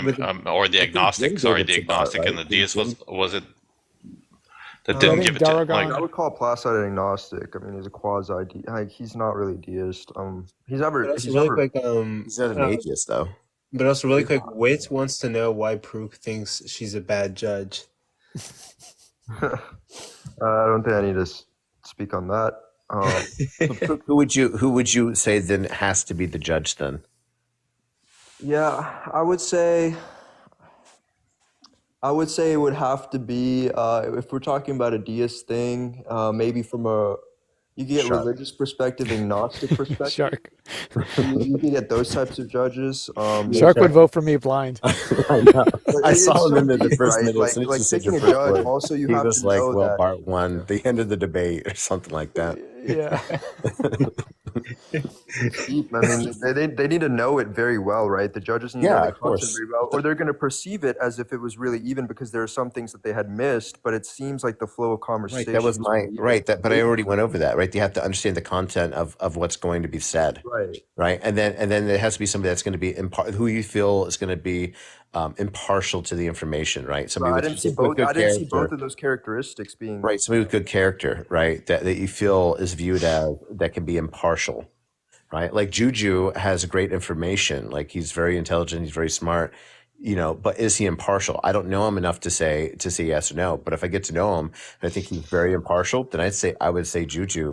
but Or the I think Jim agnostic. gave Sorry, it the to Bart, agnostic and right? the Didn't deist Jim? was it that yeah. I didn't think give it to like? I Daragon. would call Placide agnostic. I mean, he's a quasi. Like, he's not really deist. but also He's really never. quick He's not an atheist, though. but also really He's quick, not. Wit wants to know why Proof thinks she's a bad judge. I don't think I need to speak on that. Who would you say then has to be the judge then? Yeah, I would say it would have to be if we're talking about a deist thing, maybe from a you can get Shark. religious perspective, agnostic perspective. Shark. You can get those types of judges. Yeah, Shark would Shark. vote for me blind. I know. But I saw it's him so in the deep, first right? minute. As soon as you Like said your picking a first judge. word, Also, you he have was to like, know "Well, that. part one, the end of the debate," or something like that. Yeah. It's deep. I mean, they need to know it very well, right? The judges need to know Yeah, the of content course. very well, or they're going to perceive it as if it was really even because there are some things that they had missed, but it seems like the flow of Right. That was conversation is my pretty even. right. That, but I already went over that. Right. You have to understand the content of what's going to be said. Right. Right. And then there has to be somebody that's going to be who you feel is going to be impartial to the information. Right. Somebody But with good I didn't see both character. of those characteristics being. Right. Somebody with good character. Right. That you feel is viewed as that can be impartial. Right. Like Juju has great information. Like he's very intelligent. He's very smart. But is he impartial? I don't know him enough to say yes or no. But if I get to know him and I think he's very impartial, then I would say Juju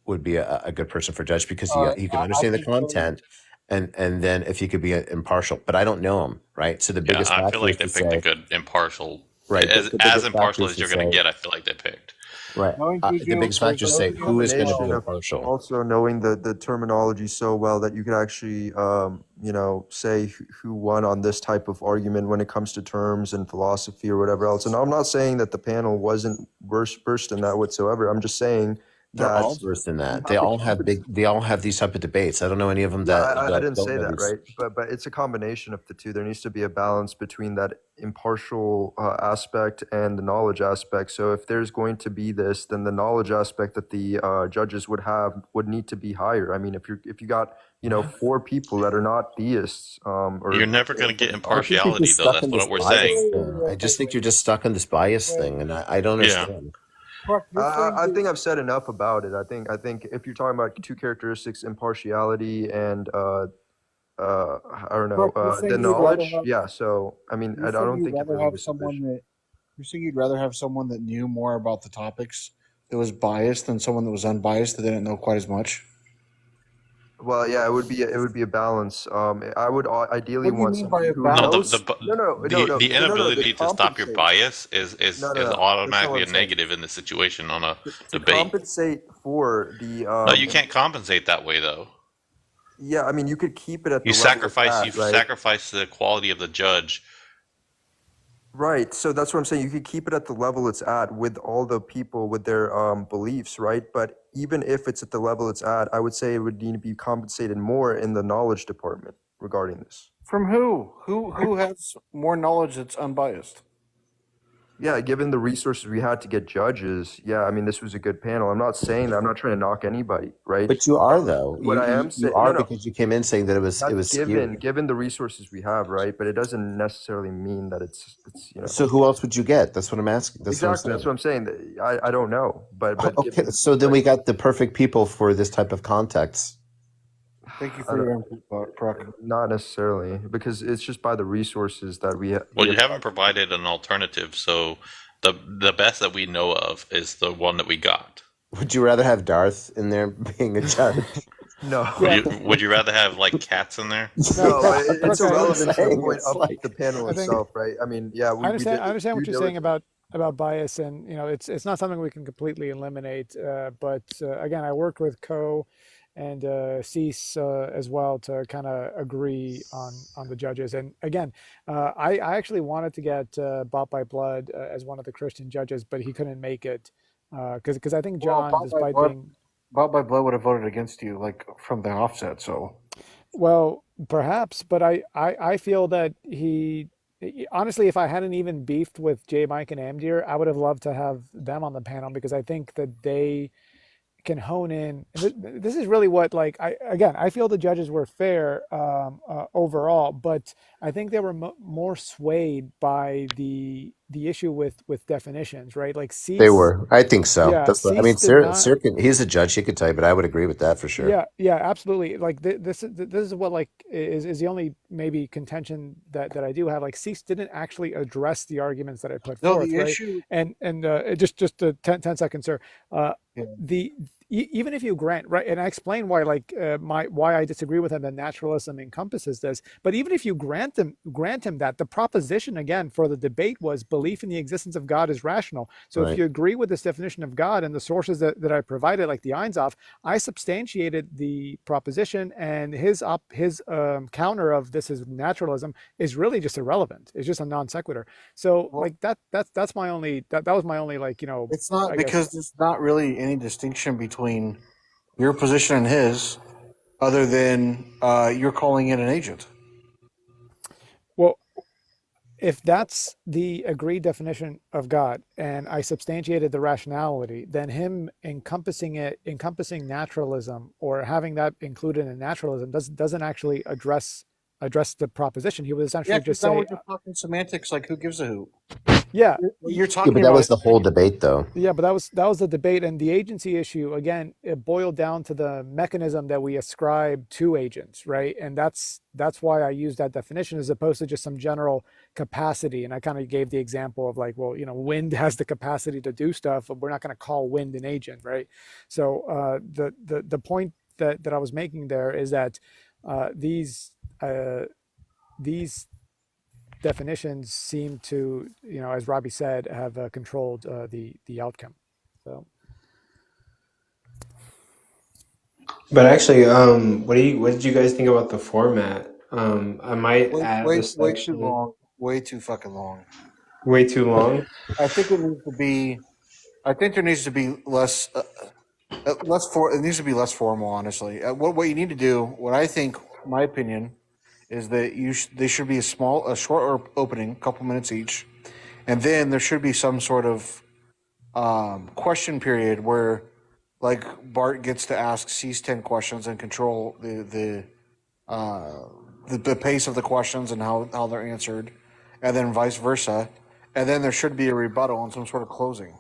would be a good person for judge because he can I understand the concur. content and then if he could be impartial. But I don't know him, right? So the Yeah, biggest I feel factor is like they to picked a say, good impartial, right. The as biggest factor impartial is as to you're going to say, get. I feel like they picked. right. Knowing The Juju, biggest there's factor is to Well, say it's a who is going to be combination of impartial. also knowing the terminology so well that you could actually, say who won on this type of argument when it comes to terms and philosophy or whatever else. And I'm not saying that the panel wasn't versed in that whatsoever. I'm just saying They're that all versed in you that. They have to all have they all have these type of debates. I don't know any of them Yeah, that I didn't don't say know that, these. right? But it's a combination of the two. There needs to be a balance between that impartial aspect and the knowledge aspect. So if there's going to be this, then the knowledge aspect that the judges would have would need to be higher. I mean, if you got four people that are not theists, You're or never going to get I think you're impartiality, just though. stuck That's in this what we're saying. bias thing. I just think you're just stuck on this bias thing, and I don't Yeah. understand. Puck, you're saying I that think I've said enough about it. I think if you're talking about two characteristics, impartiality and I don't know, Puck, you're the saying you'd rather knowledge. have Yeah. So I mean, you're I saying don't you'd think it rather really have was someone sufficient. that you're saying you'd rather have someone that knew more about the topics that was biased than someone that was unbiased that didn't know quite as much. Well, yeah, it would be a balance. I would ideally What do you want mean by somebody a who No, balance? knows. the To inability to stop your compensate. bias is No, that's not what automatically I'm a saying. negative in this situation on a To debate. compensate for the No, you can't compensate that way though. yeah, I mean, you could keep it at You the level it's you at, right? sacrifice the quality of the judge. Right. So that's what I'm saying. You could keep it at the level it's at with all the people with their beliefs, right? But even if it's at the level it's at, I would say it would need to be compensated more in the knowledge department regarding this. From who? Who has more knowledge that's unbiased? Yeah, given the resources we had to get judges, yeah, I mean, this was a good panel. I'm not saying that. I'm not trying to knock anybody, right? But you are though. What I am You saying, are no, because you came in saying that it that's was skewed. given the resources we have, right? But it doesn't necessarily mean that So who else would you get? That's what I'm asking. That's exactly. what That's I'm what I'm saying. I don't know, but Okay, given, so then but we got the perfect people for this type of context. Thank you I for don't, your input, Puck. not necessarily because it's just by the resources that Well, we you have. haven't provided an alternative, so the best that we know of is the one that we got. Would you rather have Darth in there being a judge? No, Yeah. Would you rather have like cats in there? No, no, but Puck, it's Puck, irrelevant to the saying. point It's of like the panel I think itself, right? I mean, yeah, we did I the understand due what you're saying diligence. about bias, and it's not something we can completely eliminate. But again, I worked with Co and Cease as well to kind of agree on the judges. And again, I actually wanted to get Bought by Blood as one of the Christian judges, but he couldn't make it because I think Well, John, despite being Bought by Blood would have voted against you, like from the offset. So well, perhaps, but I feel that honestly, if I hadn't even beefed with J. Mike and Amdir, I would have loved to have them on the panel because I think that they can hone in. This is really what, like, I feel the judges were fair overall, but I think they were more swayed by the issue with definitions, right? Like they Cease, were. I think so. yeah, That's what I Cease mean. did not. Sir, he's a judge. He could tell you, but I would agree with that for sure. Yeah, absolutely. Like this is what like is the only maybe contention that I do have. Like Cease didn't actually address the arguments that I put no, forth, the right? issue. And just 10 seconds, sir. Yeah. The even if you grant, right, and I explain why, like, why I disagree with him that naturalism encompasses this, but even if you grant him that, the proposition again for the debate was belief in the existence of God is rational. So if Right. you agree with this definition of God and the sources that I provided, like the Einzov, I substantiated the proposition, and his counter of this is naturalism is really just irrelevant. It's just a non sequitur. So Well, like that's my only that was my only, like, it's not I because guess. there's not really any distinction between your position and his, other than you're calling in an agent. Well, if that's the agreed definition of God and I substantiated the rationality, then him encompassing naturalism or having that included in naturalism doesn't actually address the proposition. He would Yeah, essentially because just now say, we're just talking semantics. Like, who gives a hoot? yeah, What you're Yeah, talking but that about. was the whole debate, though. yeah, but that was the debate, and the agency issue again. It boiled down to the mechanism that we ascribe to agents, right? And that's why I use that definition as opposed to just some general capacity. And I kind of gave the example of, like, well, wind has the capacity to do stuff, but we're not going to call wind an agent, right? So the point that I was making there is that these definitions seem to, as Robbie said, have controlled the outcome. So But actually, what did you guys think about the format? I might add a Way too section. long. Way too fucking long. Way too long. I think it needs to be. I think there needs to be less. It needs to be less formal. Honestly, what you need to do, what I think, my opinion, is that they should be a short opening, couple minutes each, and then there should be some sort of question period where, like, Bart gets to ask C's 10 questions and control the pace of the questions and how they're answered, and then vice versa, and then there should be a rebuttal and some sort of closing.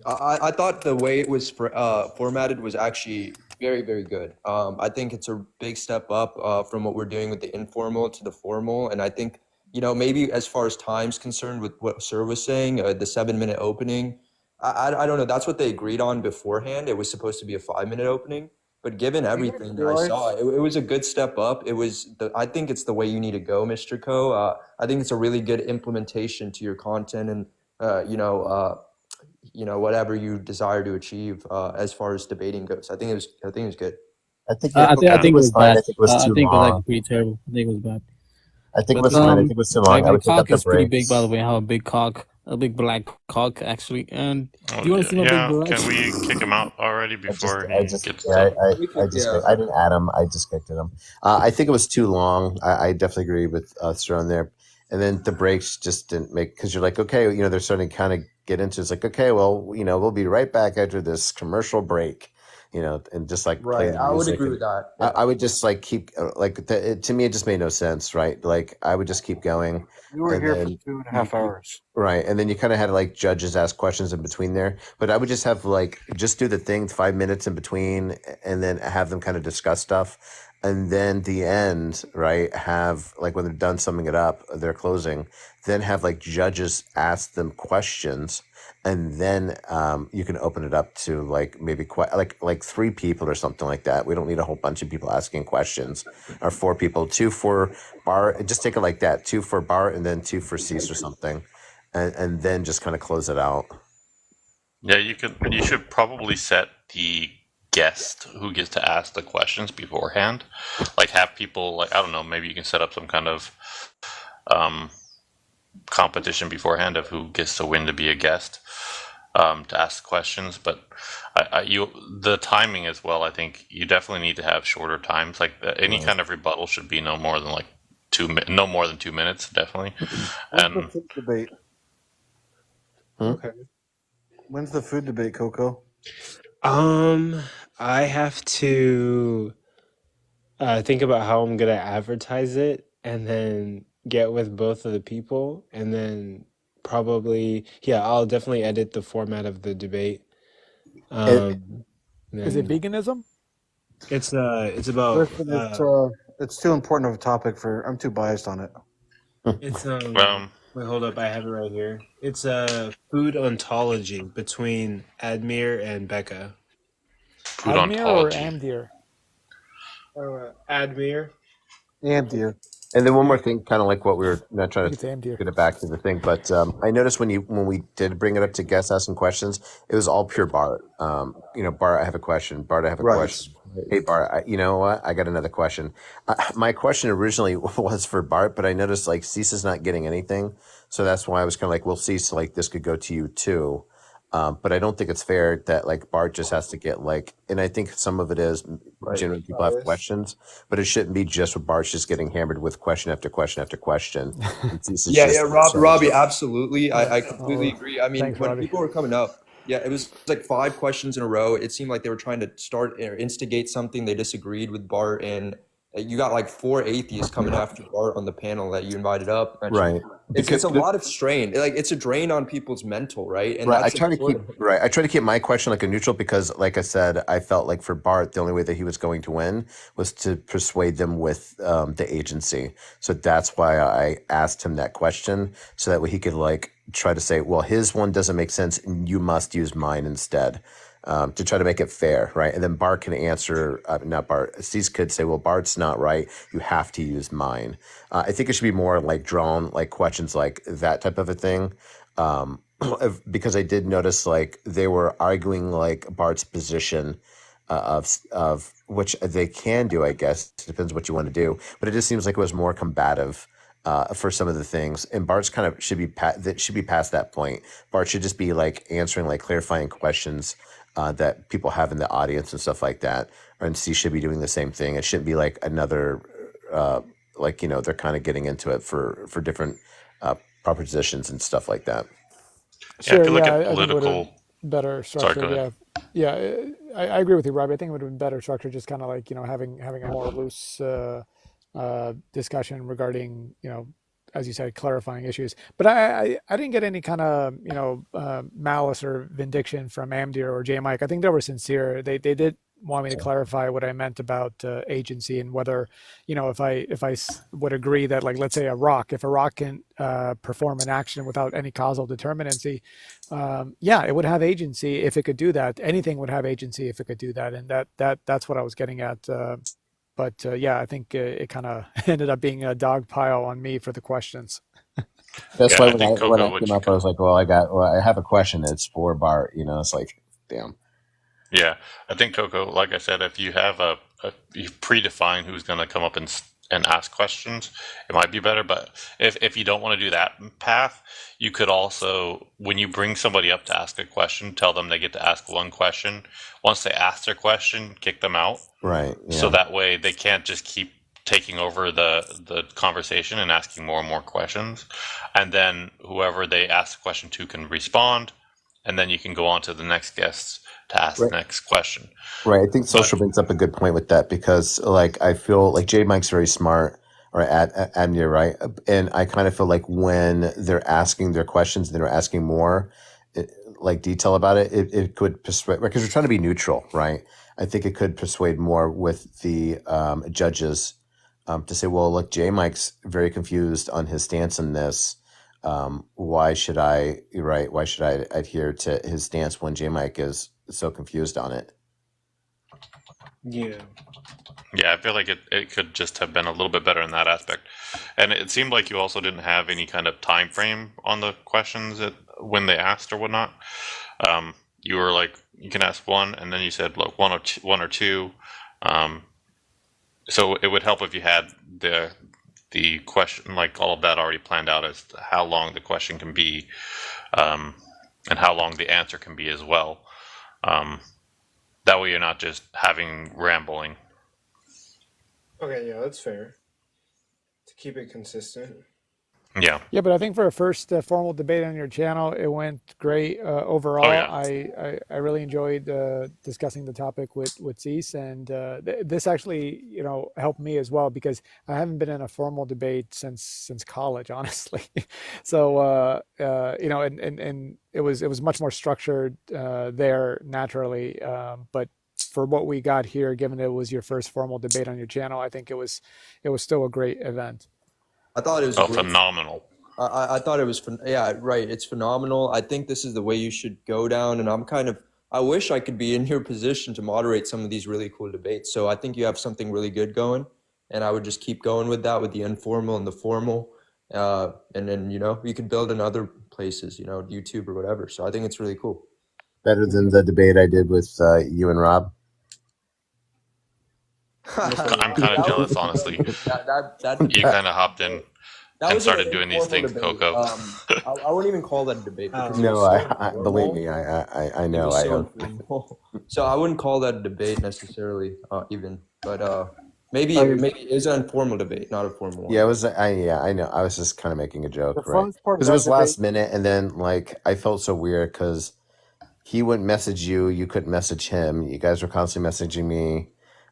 I thought the way it was formatted was actually very, very good. I think it's a big step up from what we're doing with the informal to the formal. And I think, maybe as far as time's concerned with what Sir was saying, the 7-minute opening, I don't know. That's what they agreed on beforehand. It was supposed to be a 5-minute opening. But given everything that I saw, it was a good step up. I think it's the way you need to go, Mr. Ko. I think it's a really good implementation to your content and, whatever you desire to achieve as far as debating goes. I think it was good. I think I think it it was was fine. bad. I think it was I too think it was like long. pretty terrible. I think it was bad. I think it But was fine. I think it was too long. Like, I the would take up cock the is pretty big, by the breaks. way. I have a big cock, a big black cock, actually. And do you want to see my big Yeah, black? can we kick him out already before he gets done? I didn't add him. I just kicked him. I think it was too long. I definitely agree with Sterling there. And then the breaks just didn't make, because you're like, okay, they're starting to kind of get into, it's like, okay, well, we'll be right back after this commercial break, and just like play Right. the I would music. agree And with that. Yeah. I would just like keep to me, it just made no sense, right? Like I would just keep going. You were And here for then 2.5 hours. right, and then you kind of had like judges ask questions in between there, but I would just have just do the thing 5 minutes in between, and then have them kind of discuss stuff, and then the end, right? Have like when they're done summing it up, they're closing, then have like judges ask them questions, and then you can open it up to like maybe like 3 people or something like that. We don't need a whole bunch of people asking questions, or 4 people, 2 for Bart. Just take it like that: 2 for Bart, and then 2 for Cease or something, and then just kind of close it out. Yeah, you should probably set the guest who gets to ask the questions beforehand. Like have people, like, I don't know, maybe you can set up some kind of competition beforehand of who gets to win to be a guest to ask questions. But the timing as well, I think you definitely need to have shorter times. Like any Right. kind of rebuttal should be no more than 2 minutes, definitely. When's the And food debate? Okay. When's the food debate, Coco? I have to think about how I'm gonna advertise it, and then get with both of the people, and then probably, yeah, I'll definitely edit the format of the debate. It, is it Then veganism? it's about Listen, it's too important of a topic for. I'm too biased on it. it's wait, hold up, I have it right here. It's food ontology between Admir and Becca. Admir or ontology. Amdir? Admir. Amdir. And then one more thing, kind of like what we were not I trying think it's to Amdir. get it back to the thing, but I noticed when we did bring it up to guests asking questions, it was all pure Bart. Bart, I have a question. Bart, I have a Right. question. Hey, Bart, you know what? I got another question. My question originally was for Bart, but I noticed like Cease is not getting anything, so that's why I was kind of like, well, Cease, like this could go to you too. But I don't think it's fair that like Bart just has to get like, and I think some of it is Right. generally people have questions, but it shouldn't be just with Bart's just getting hammered with question after question after question. Yeah, Robbie, absolutely. I completely Oh, agree. I mean, thanks, when Robbie. people were coming up, yeah, it was like 5 questions in a row. It seemed like they were trying to start or instigate something. They disagreed with Bart, and you got like 4 atheists coming after Bart on the panel that you invited up. Right. It's a lot of strain. Like it's a drain on people's mental, right? And Right. that's I try to keep my question like a neutral because, like I said, I felt like for Bart, the only way that he was going to win was to persuade them with the agency. So that's why I asked him that question, so that way he could like try to say, well, his one doesn't make sense, and you must use mine instead. To try to make it fair, right? And then Bart can answer, not Bart, Cease could say, well, Bart's not right. You have to use mine. I think it should be more like drawn, like questions like that type of a thing. Because I did notice like they were arguing like Bart's position of which they can do, I guess. It depends what you want to do. But it just seems like it was more combative for some of the things. And Bart's kind of should be past that point. Bart should just be like answering like clarifying questions that people have in the audience and stuff like that. And C should be doing the same thing. It shouldn't be like another, they're kind of getting into it for different propositions and stuff like that. Yeah, if Sure, you look yeah, at I think it would have political. better Sorry, go structured. ahead. Yeah, I agree with you, Robbie. I think it would have been better structured, just kind of like having a more loose discussion regarding as you said, clarifying issues. But I didn't get any kind of malice or vindication from Amdir or J Mike. I think they were sincere. They did want me to clarify what I meant about agency and whether if I would agree that, like, let's say if a rock can perform an action without any causal determinacy, yeah, it would have agency if it could do that. Anything would have agency if it could do that, and that's what I was getting at. But yeah, I think it kind of ended up being a dog pile on me for the questions. That's Yeah, why I think when I Coco, came up, I was like, well, I have a question. It's for Bart. It's like, damn. yeah, I think Coco, like I said, if you have you predefine who's going to come up and ask questions, it might be better. But if you don't want to do that path, you could also, when you bring somebody up to ask a question, tell them they get to ask one question. Once they ask their question, kick them out. Right. Yeah. So that way they can't just keep taking over the conversation and asking more and more questions. And then whoever they ask the question to can respond, and then you can go on to the next guests to ask the next question. Right. I think Social brings up a good point with that because, like, I feel like J Mike's very smart, or Admir, right? And I kind of feel like when they're asking their questions and they're asking more, like, detail about it, it could persuade, because we're trying to be neutral, right? I think it could persuade more with the judges to say, well, look, J Mike's very confused on his stance on this. Why should I adhere to his stance when J Mike is so confused on it? Yeah. Yeah, I feel like it could just have been a little bit better in that aspect. And it seemed like you also didn't have any kind of time frame on the questions when they asked or whatnot. You were like, you can ask one, and then you said, look, one or two. So it would help if you had the question, like all of that already planned out as to how long the question can be, and how long the answer can be as well. That way you're not just having rambling. Okay, yeah, that's fair. To keep it consistent. Yeah. Yeah, but I think for a first formal debate on your channel, it went great overall. Oh, yeah. I really enjoyed discussing the topic with Cease, and this actually helped me as well, because I haven't been in a formal debate since college, honestly. So and it was much more structured there naturally, but for what we got here, given it was your first formal debate on your channel, I think it was still a great event. I thought it was phenomenal. I thought it was, yeah, right. It's phenomenal. I think this is the way you should go down, and I'm kind of I wish I could be in your position to moderate some of these really cool debates. So I think you have something really good going, and I would just keep going with that, with the informal and the formal. And then, you could build in other places, YouTube or whatever. So I think it's really cool. Better than the debate I did with you and Rob. I'm kind of jealous, honestly. You kind of hopped in and started doing these things, debate. Coco. I wouldn't even call that a debate because it No, was so I believe me, I know. It was I so am. informal. So I wouldn't call that a debate necessarily, even. But maybe it is an informal debate, not a formal one. Yeah, it was. I know. I was just kind of making a joke, The right? fun part Because of it that was last debate, minute, and then like I felt so weird because he wouldn't message you, you couldn't message him. You guys were constantly messaging me,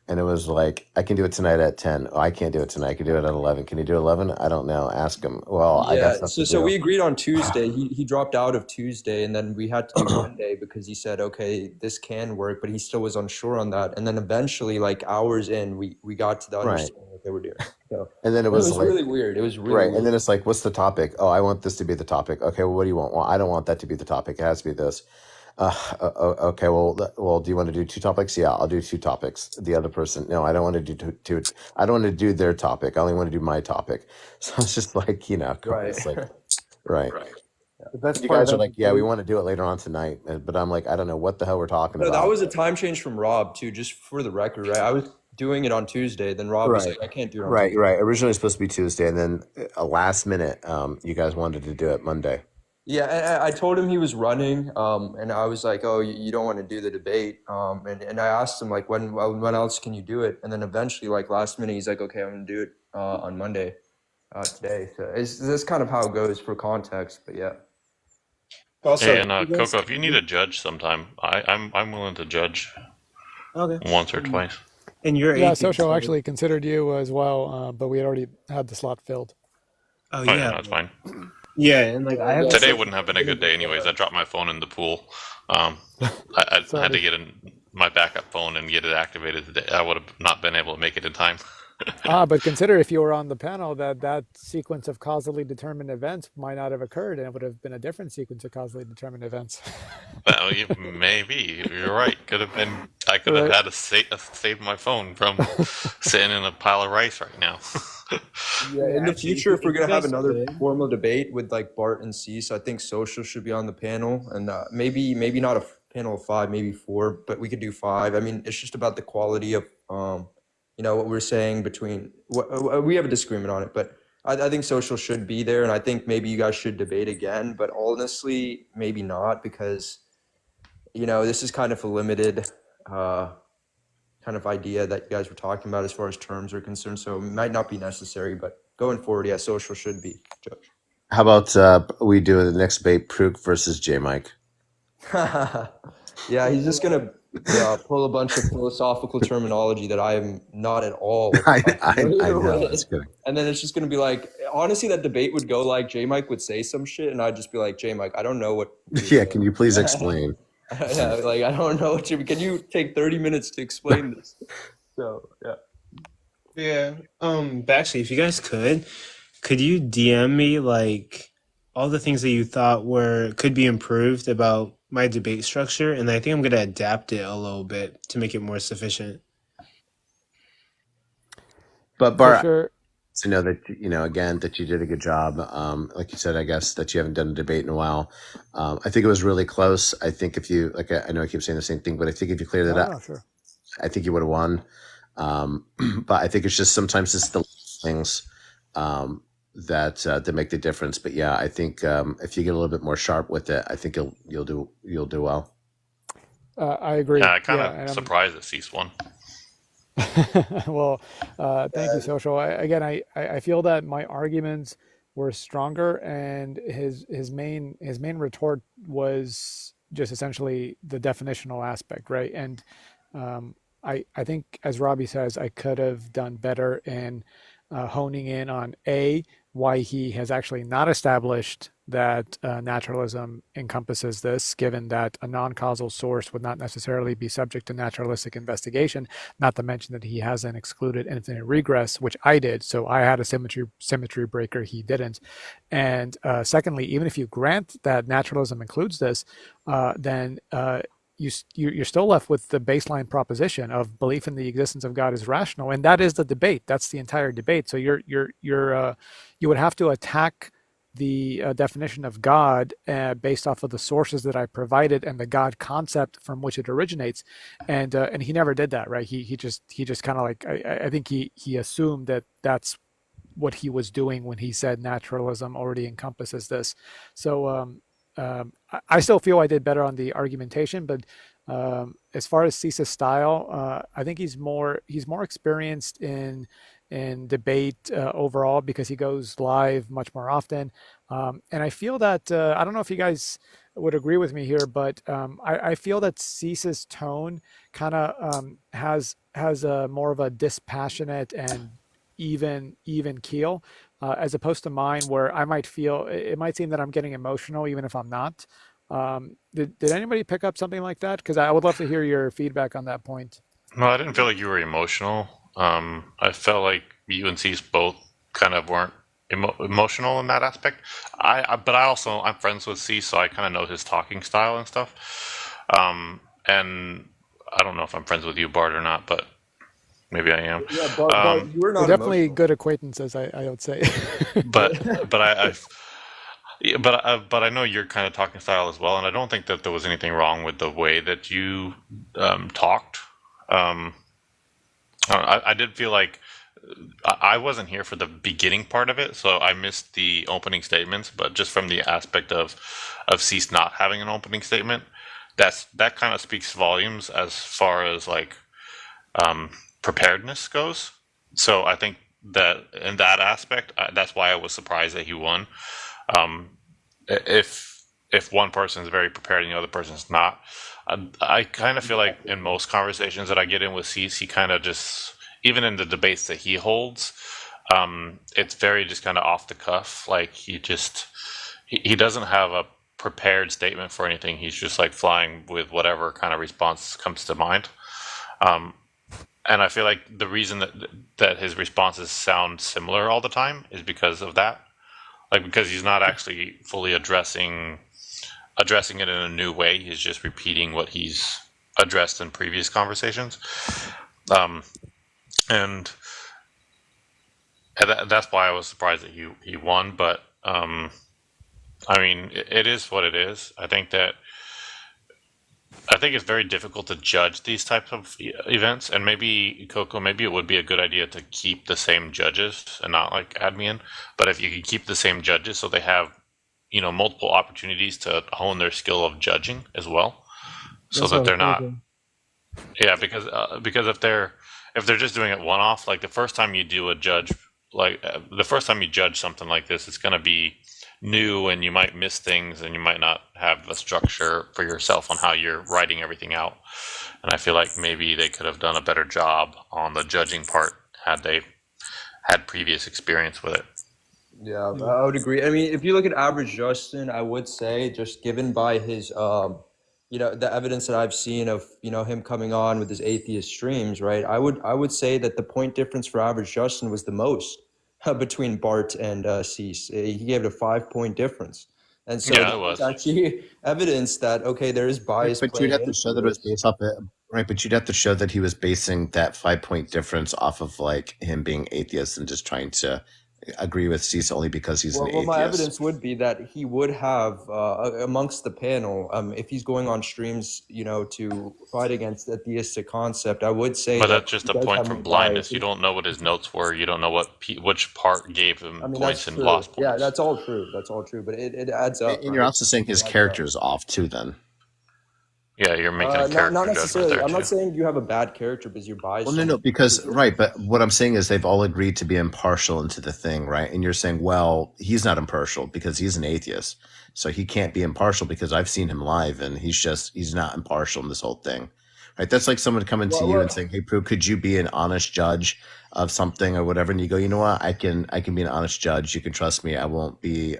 and it was like, I can do it tonight at 10. Oh, I can't do it tonight. I can do it at 11. Can you do 11? I don't know. Ask him. Well, I got Yeah, stuff so to so do. we agreed on Tuesday. He dropped out of Tuesday, and then we had to do Monday because he said, okay, this can work, but he still was unsure on that. And then eventually, like hours in, we got to the Right. understanding that they were doing. So And then it it was was like, really weird. It was really right. weird. And then it's like, what's the topic? Oh, I want this to be the topic. Okay, well, what do you want? Well, I don't want that to be the topic. It has to be this. Okay, well, do you want to do two topics? Yeah, I'll do two topics. The other person, no, I don't want to do two. I don't want to do their topic. I only want to do my topic. So it's just like, Right. it's like, right. the best You part of guys are that like, yeah, we debate, want to do it later on tonight, but I'm like, I don't know what the hell we're talking No, that about. was a time change from Rob too, just for the record, right? I was doing it on Tuesday, then Rob was Right. like, I can't do it on Right, Tuesday. right. Originally supposed to be Tuesday, and then a last minute, you guys wanted to do it Monday. Yeah, and I told him he was running, and I was like, "Oh, you don't want to do the debate," and I asked him like, "When else can you do it?" And then eventually, like last minute, he's like, "Okay, I'm gonna do it on Monday, today." So that's kind of how it goes for context, but yeah. Also, Hey, and you guys, Coco, if you need a judge sometime, I'm willing to judge okay. once or twice. And you're Yeah, atheist, Social right? actually considered you as well, but we had already had the slot filled. Oh Oh yeah, yeah, that's fine. yeah, and like I have Today this. wouldn't have been a good day anyways. I dropped my phone in the pool. I had to Sorry. get my backup phone and get it activated today. I would have not been able to make it in time. But consider if you were on the panel that sequence of causally determined events might not have occurred, and it would have been a different sequence of causally determined events. Well, maybe you're right. Could have been. I could have Right. had to save my phone from sitting in a pile of rice right now. Yeah, in the Actually, future, if we're if you gonna have guys another could, formal debate with like BART and CEASE, I think Social should be on the panel, and maybe not a panel of 5, maybe 4, but we could do 5. I mean, it's just about the quality of what we're saying between we have a disagreement on it, but I think Social should be there, and I think maybe you guys should debate again, but honestly, maybe not, because this is kind of a limited kind of idea that you guys were talking about as far as terms are concerned, so it might not be necessary, but going forward, yeah, Social should be judge. How about we do the next debate, Pruk versus J Mike? Yeah, he's just gonna pull a bunch of philosophical terminology that I am not at all I familiar know. with. That's good. And then it's just gonna be like, honestly, that debate would go like J Mike would say some shit, and I'd just be like, J Mike, I don't know what you're Yeah, saying. can you please explain? Yeah, like I don't know what you. Can you take 30 minutes to explain this? So yeah. yeah. But actually, if you guys could you DM me like all the things that you thought could be improved about my debate structure, and I think I'm gonna adapt it a little bit to make it more sufficient. But For Bart, sure. to know that again that you did a good job. Like you said, I guess that you haven't done a debate in a while. I think it was really close. I think if you I know I keep saying the same thing, but I think if you cleared it up, No, sure. I think you would have won. But I think it's just sometimes it's the things that make the difference. But yeah, I think if you get a little bit more sharp with it, I think you'll do well. I agree. Yeah, I kind Yeah, of and surprised that Cease won. well, thank you, Social. I feel that my arguments were stronger, and his main retort was just essentially the definitional aspect, right? And I think, as Robbie says, I could have done better in honing in on why he has actually not established that naturalism encompasses this, given that a non-causal source would not necessarily be subject to naturalistic investigation, not to mention that he hasn't excluded infinite regress, which I did. So I had a symmetry breaker, he didn't. And secondly, even if you grant that naturalism includes this, then you're still left with the baseline proposition of belief in the existence of God is rational, and that is the debate. That's the entire debate. So you would have to attack the definition of God based off of the sources that I provided and the God concept from which it originates, and he never did that, right? He just kind of like I think he assumed that that's what he was doing when he said naturalism already encompasses this. So I still feel I did better on the argumentation, but as far as Cease's style, I think he's more experienced in debate overall because he goes live much more often, and I feel that I don't know if you guys would agree with me here, but I feel that Cease's tone kind of has a more of a dispassionate and even keel, as opposed to mine, where I might feel it might seem that I'm getting emotional even if I'm not. Did anybody pick up something like that? Because I would love to hear your feedback on that point. No, I didn't feel like you were emotional. I felt like you and Cease both kind of weren't emotional in that aspect. But I'm friends with Cease, so I kind of know his talking style and stuff. And I don't know if I'm friends with you, Bart, or not, but maybe I am. Yeah, but you were We're not definitely emotional. good acquaintances, I would say. But I know your kind of talking style as well, and I don't think that there was anything wrong with the way that you talked. I did feel like I wasn't here for the beginning part of it, so I missed the opening statements. But just from the aspect of Cease not having an opening statement, that kind of speaks volumes as far as like preparedness goes. So I think that in that aspect, that's why I was surprised that he won. If one person is very prepared and the other person is not, I kind of feel like in most conversations that I get in with Cease, he kind of just, even in the debates that he holds, it's very just kind of off the cuff. Like he doesn't have a prepared statement for anything. He's just like flying with whatever kind of response comes to mind. And I feel like the reason that his responses sound similar all the time is because of that. Like, because he's not actually fully addressing it in a new way. He's just repeating what he's addressed in previous conversations. And that's why I was surprised that he won. But I mean, it is what it is. I think it's very difficult to judge these types of events, and maybe Coco, maybe it would be a good idea to keep the same judges and not like add me in. But if you can keep the same judges, so they have multiple opportunities to hone their skill of judging as well, so that they're not. Yeah, because if they're just doing it one off, like the first time you judge something like this, it's going to be new and you might miss things and you might not have a structure for yourself on how you're writing everything out. And I feel like maybe they could have done a better job on the judging part had they had previous experience with it. Yeah, I would agree. I mean, if you look at average Justin, I would say, just given by his the evidence that I've seen of him coming on with his atheist streams, right? I would say that the point difference for average Justin was the most between Bart and Cease. He gave it a 5-point difference, and so Yeah, it was. it's actually evidence that there is bias. But you'd have to show that it was based off it, right? But you'd have to show that he was basing that 5-point difference off of like him being atheist and just trying to agree with Cease only because he's an atheist. Well, my evidence would be that he would have amongst the panel, if he's going on streams, to fight against the theistic concept, I would say. But that's just a point from blindness. You don't know what his notes were. You don't know which part gave him points and lost points. Yeah, that's all true. That's all true. But it adds up. And you're also saying his character is off too, then. Yeah, you're making a character not necessarily. judgment there, I'm not saying you have a bad character because you're biased. Well, no, because right, but what I'm saying is they've all agreed to be impartial into the thing, right? And you're saying, well, he's not impartial because he's an atheist, so he can't be impartial because I've seen him live and he's not impartial in this whole thing, right? That's like someone coming to you and saying, "Hey, Prue, could you be an honest judge of something or whatever?" And you go, "You know what? I can be an honest judge. You can trust me. I won't be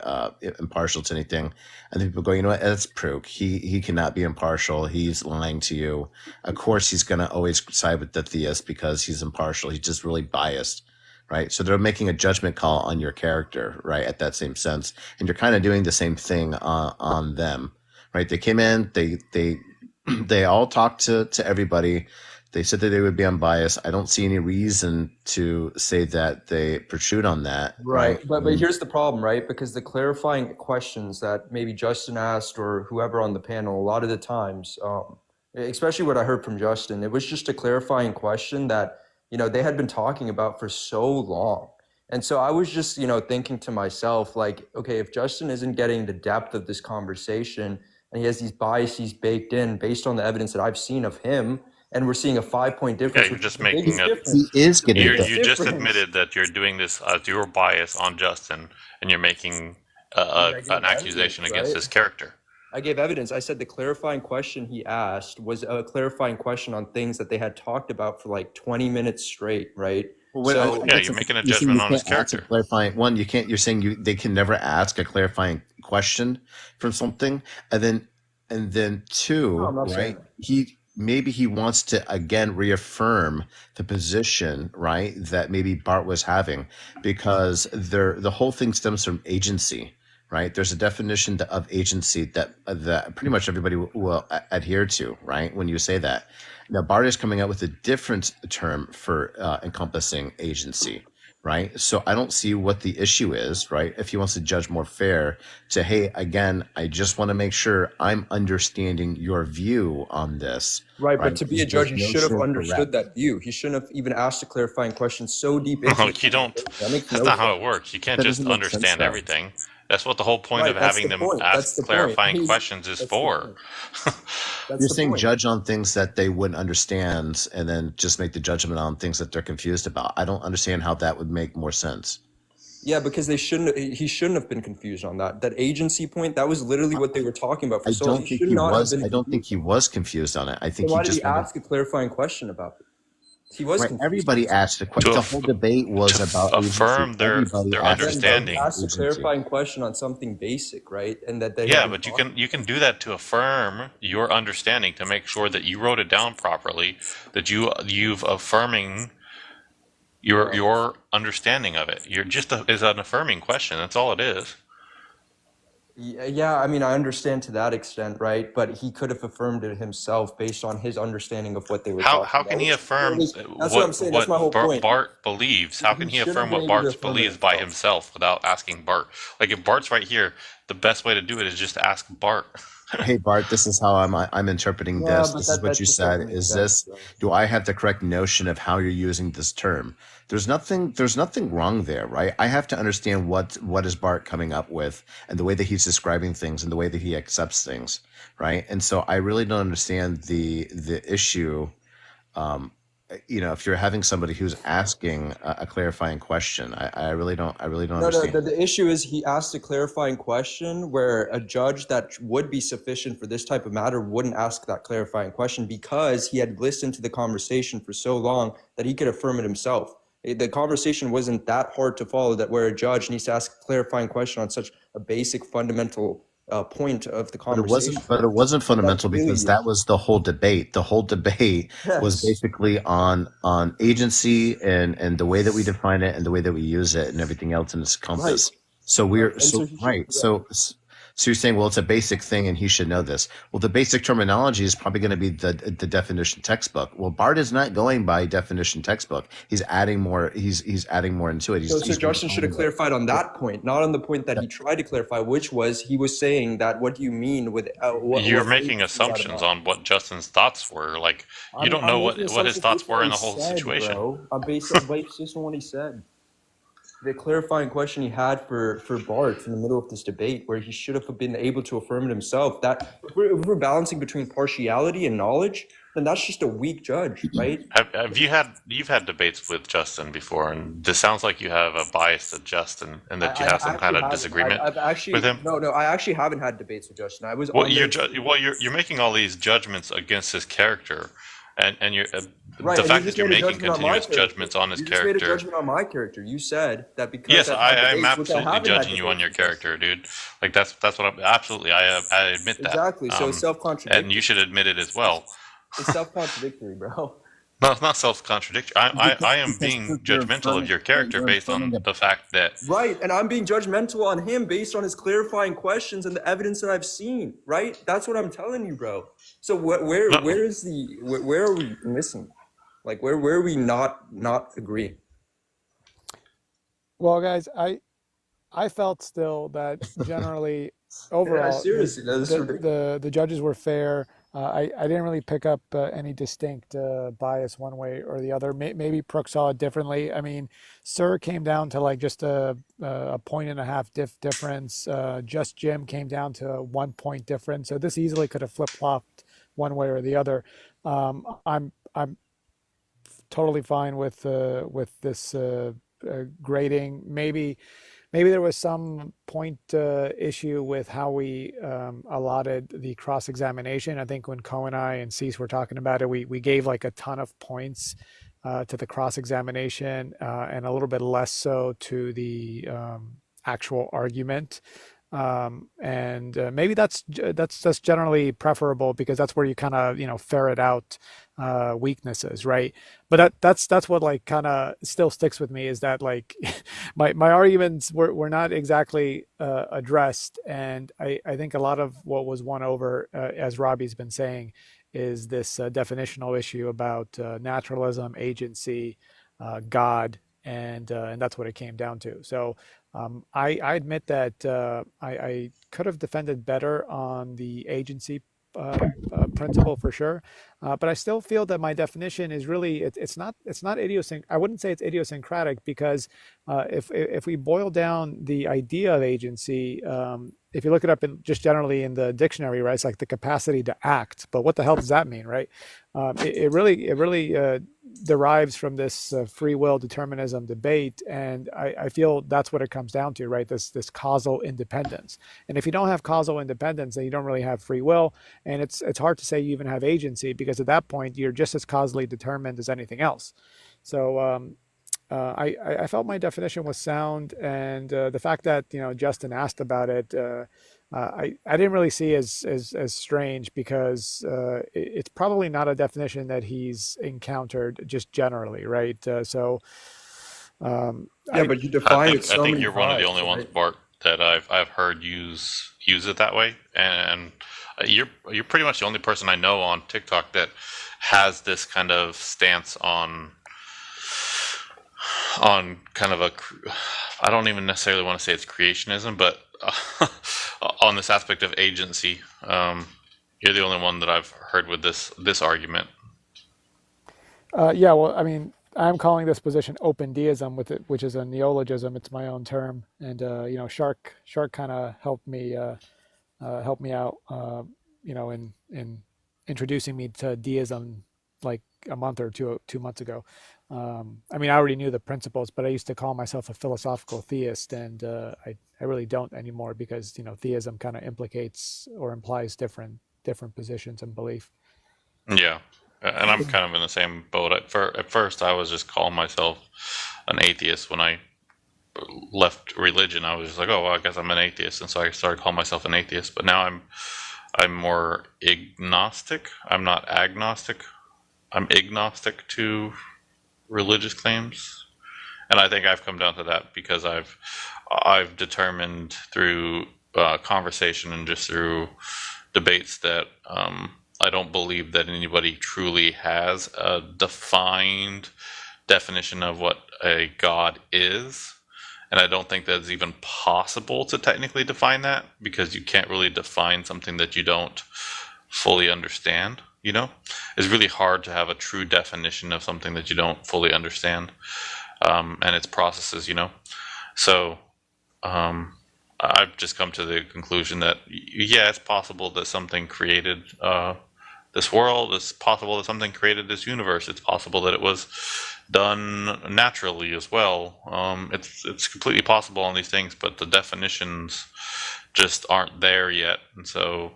impartial to anything." And then people go, "You know what? That's Prue. He cannot be impartial. He's lying to you. Of course, he's going to always side with the theist because he's impartial. He's just really biased." Right. So they're making a judgment call on your character, right? At that same sense. And you're kind of doing the same thing on them, right? They came in, they They all talked to everybody. They said that they would be unbiased. I don't see any reason to say that they protrude on that, right? But here's the problem, right? Because the clarifying questions that maybe Justin asked or whoever on the panel, a lot of the times, especially what I heard from Justin, it was just a clarifying question that, they had been talking about for so long. And so I was just, thinking to myself, like, okay, if Justin isn't getting the depth of this conversation and he has these biases baked in based on the evidence that I've seen of him, and we're seeing a 5-point difference. Yeah, you're just making He is getting you just admitted that you're doing this as your bias on Justin, and you're making an accusation against his character. I gave evidence. I said the clarifying question he asked was a clarifying question on things that they had talked about for like 20 minutes straight, right? So yeah, you're making a judgment on his character. Clarifying one, you can't. You're saying they can never ask a clarifying question from something, and then two, right? Maybe he wants to again reaffirm the position, right, that maybe Bart was having, because the whole thing stems from agency, right? There's a definition of agency that pretty much everybody will adhere to, right? When you say that. Now, Bart is coming out with a different term for encompassing agency, right? So I don't see what the issue is, right? If he wants to judge more fair to, hey, again, I just want to make sure I'm understanding your view on this. Right, but to be a judge, he should have understood that view. He shouldn't have even asked a clarifying question so deep into it. You don't. That's not how it works. You can't just understand everything. That's what the whole point of having them ask clarifying questions is for. You're saying judge on things that they wouldn't understand and then just make the judgment on things that they're confused about. I don't understand how that would make more sense. Yeah, because he shouldn't have been confused on that. That agency point, that was literally what they were talking about. I don't think he was confused on it. I think why did he ask a clarifying question about it? He was right. Everybody asked the question. The whole debate was about affirm their understanding. Ask a clarifying question on something basic, right? And that they but you can do that to affirm your understanding, to make sure that you wrote it down properly, that you've affirming your understanding of it. You're just is an affirming question. That's all it is. Yeah, I mean, I understand to that extent, right? But he could have affirmed it himself based on his understanding of what they were talking about. How can he affirm what I'm saying. That's my whole point. Bart believes? How can he affirm what Bart believes by himself without asking Bart? Like, if Bart's right here, the best way to do it is just to ask Bart. Hey, Bart, this is how I'm interpreting this. This is what you said. Is this? Do I have the correct notion of how you're using this term? There's nothing wrong there, right? I have to understand what is Bart coming up with and the way that he's describing things and the way that he accepts things, right? And so I really don't understand the issue. If you're having somebody who's asking a clarifying question, I really don't understand. No, the issue is he asked a clarifying question where a judge that would be sufficient for this type of matter wouldn't ask that clarifying question because he had listened to the conversation for so long that he could affirm it himself. The conversation wasn't that hard to follow, that where a judge needs to ask a clarifying question on such a basic fundamental point of the conversation. But it wasn't fundamental because that was the whole debate. The whole debate was basically on agency and the way that we define it and the way that we use it and everything else in its compass. Right. So you're saying, well, it's a basic thing and he should know this. Well, the basic terminology is probably going to be the definition textbook. Well, Bart is not going by definition textbook. He's adding more. He's adding more into it. So Justin should have clarified on that point, not on the point that he tried to clarify, which was he was saying that what do you mean with you're making assumptions on what Justin's thoughts were. Like you don't know what his thoughts were in the whole situation. Bro. I'm based on what he said. The clarifying question he had for Bart in the middle of this debate, where he should have been able to affirm it himself, that if we're balancing between partiality and knowledge, then that's just a weak judge, right? You've had debates with Justin before, and this sounds like you have a bias to Justin, and that you have some kind of disagreement with him. No, I actually haven't had debates with Justin. You're making all these judgments against his character. And you're, the fact that you're making continuous judgments on his character. You just made a judgment on my character. You said that because yes, I'm absolutely judging you on your character, dude. Like that's what I'm absolutely. I admit that exactly. So it's self-contradictory, and you should admit it as well. It's self-contradictory, bro. No, it's not self-contradictory. I am Because being you're judgmental of affirming, your character you're based affirming on a the fact that Right, and I'm being judgmental on him based on his clarifying questions and the evidence that I've seen. Right, that's what I'm telling you, bro. So no, where is the where are we missing? Like where are we not agreeing? Well, guys, I felt still that generally Yeah, overall seriously, this is ridiculous. the judges were fair. I didn't really pick up any distinct bias one way or the other. Maybe Prook saw it differently. I mean, Sir came down to like just a point and a half difference. Just Jim came down to a 1 point difference. So this easily could have flip flopped one way or the other. I'm totally fine with this grading. Maybe there was some point issue with how we allotted the cross-examination. I think when Cohen and I and Cease were talking about it, we gave like a ton of points to the cross-examination and a little bit less so to the actual argument. And maybe that's generally preferable because that's where you kind of ferret out weaknesses, right? But that's what like kind of still sticks with me is that like my arguments were not exactly addressed, and I think a lot of what was won over, as Robbie's been saying, is this definitional issue about naturalism, agency, God, and that's what it came down to. So I admit that I could have defended better on the agency principle for sure, but I still feel that my definition is really it's not idiosyncratic. I wouldn't say it's idiosyncratic because if we boil down the idea of agency, if you look it up in just generally in the dictionary, right, it's like the capacity to act. But what the hell does that mean, right? It really derives from this free will determinism debate, and I feel that's what it comes down to, right? This causal independence. And if you don't have causal independence, then you don't really have free will, and it's hard to say you even have agency because at that point you're just as causally determined as anything else. So I felt my definition was sound, and the fact that Justin asked about it, I didn't really see as strange because it's probably not a definition that he's encountered just generally, right? So Yeah, but you defined it I so think many you're one of the times, only ones, right? Bart, that I've heard use it that way, and you're pretty much the only person I know on TikTok that has this kind of stance on kind of I don't even necessarily want to say it's creationism, but on this aspect of agency. You're the only one that I've heard with this argument. Yeah, well, I mean, I'm calling this position open deism with it, which is a neologism. It's my own term, and Shark kind of helped me out, in introducing me to deism like a month or two months ago. I mean, I already knew the principles, but I used to call myself a philosophical theist, and I really don't anymore because theism kind of implicates or implies different positions and belief. Yeah, and I'm kind of in the same boat. At first, I was just calling myself an atheist. When I left religion, I was just like, oh, well, I guess I'm an atheist, and so I started calling myself an atheist. But now I'm more agnostic. I'm not agnostic. I'm agnostic to religious claims, and I think I've come down to that because I've determined through conversation and just through debates that I don't believe that anybody truly has a defined definition of what a god is. And I don't think that it's even possible to technically define that because you can't really define something that you don't fully understand. It's really hard to have a true definition of something that you don't fully understand and its processes. So I've just come to the conclusion that yeah, it's possible that something created this world. It's possible that something created this universe. It's possible that it was done naturally as well. It's completely possible on these things, but the definitions just aren't there yet, and so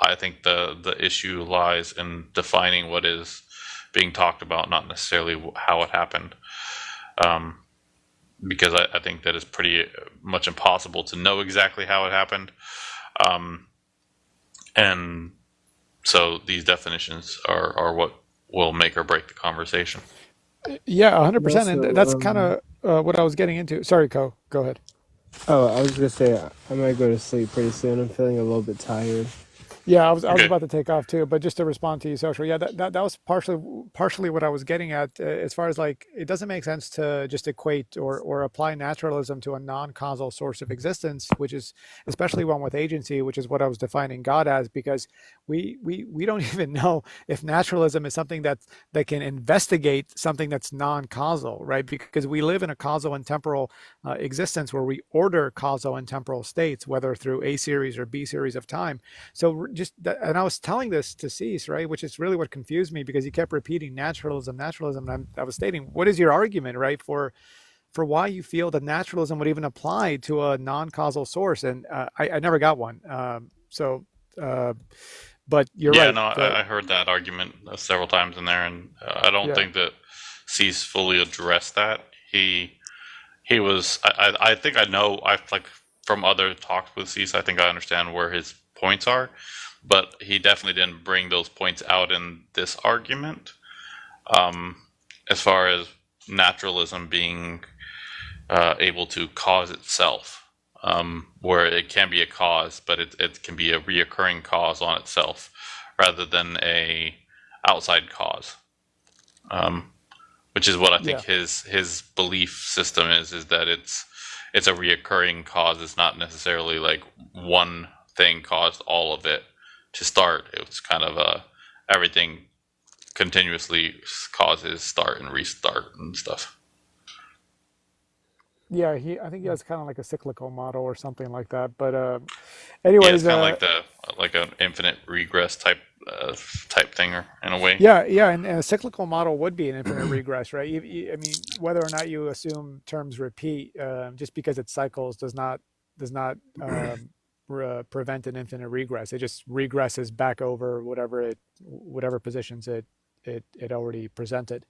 I think the issue lies in defining what is being talked about, not necessarily how it happened. Because I think that it's pretty much impossible to know exactly how it happened. And so these definitions are what will make or break the conversation. Yeah, And 100%, and also, that's kind of what I was getting into. Sorry, Ko, go ahead. oh, I was gonna say I might go to sleep pretty soon. I'm feeling a little bit tired. Yeah, I was Okay. about to take off too, but just to respond to you, social. Yeah, that was partially what I was getting at, as far as like it doesn't make sense to just equate or apply naturalism to a non-causal source of existence, which is especially one with agency, which is what I was defining God as, because we don't even know if naturalism is something that can investigate something that's non-causal, right? Because we live in a causal and temporal existence where we order causal and temporal states, whether through A series or B series of time. So just that, and I was telling this to Cease, right, which is really what confused me, because he kept repeating naturalism, naturalism, and I was stating, what is your argument, right, for why you feel that naturalism would even apply to a non-causal source? And I never got one. Uh, but you're Yeah, right. no, I heard that argument several times in there, and I don't Yeah, think that Cease fully addressed that. He was. I think I know. I've like from other talks with Cease. I think I understand where his points are, but he definitely didn't bring those points out in this argument. As far as naturalism being able to cause itself, where it can be a cause, but it can be a reoccurring cause on itself rather than a outside cause, which is what I think yeah. his belief system is that it's a reoccurring cause. It's not necessarily like one thing caused all of it to start. It's kind of everything continuously causes start and restart and stuff. Yeah, I think he has kind of like a cyclical model or something like that. But Yeah, it's anyways, kind of like an infinite regress type thing, or in a way. yeah, and a cyclical model would be an infinite regress, right? I mean, whether or not you assume terms repeat, just because it cycles does not prevent an infinite regress. It just regresses back over whatever positions it already presented.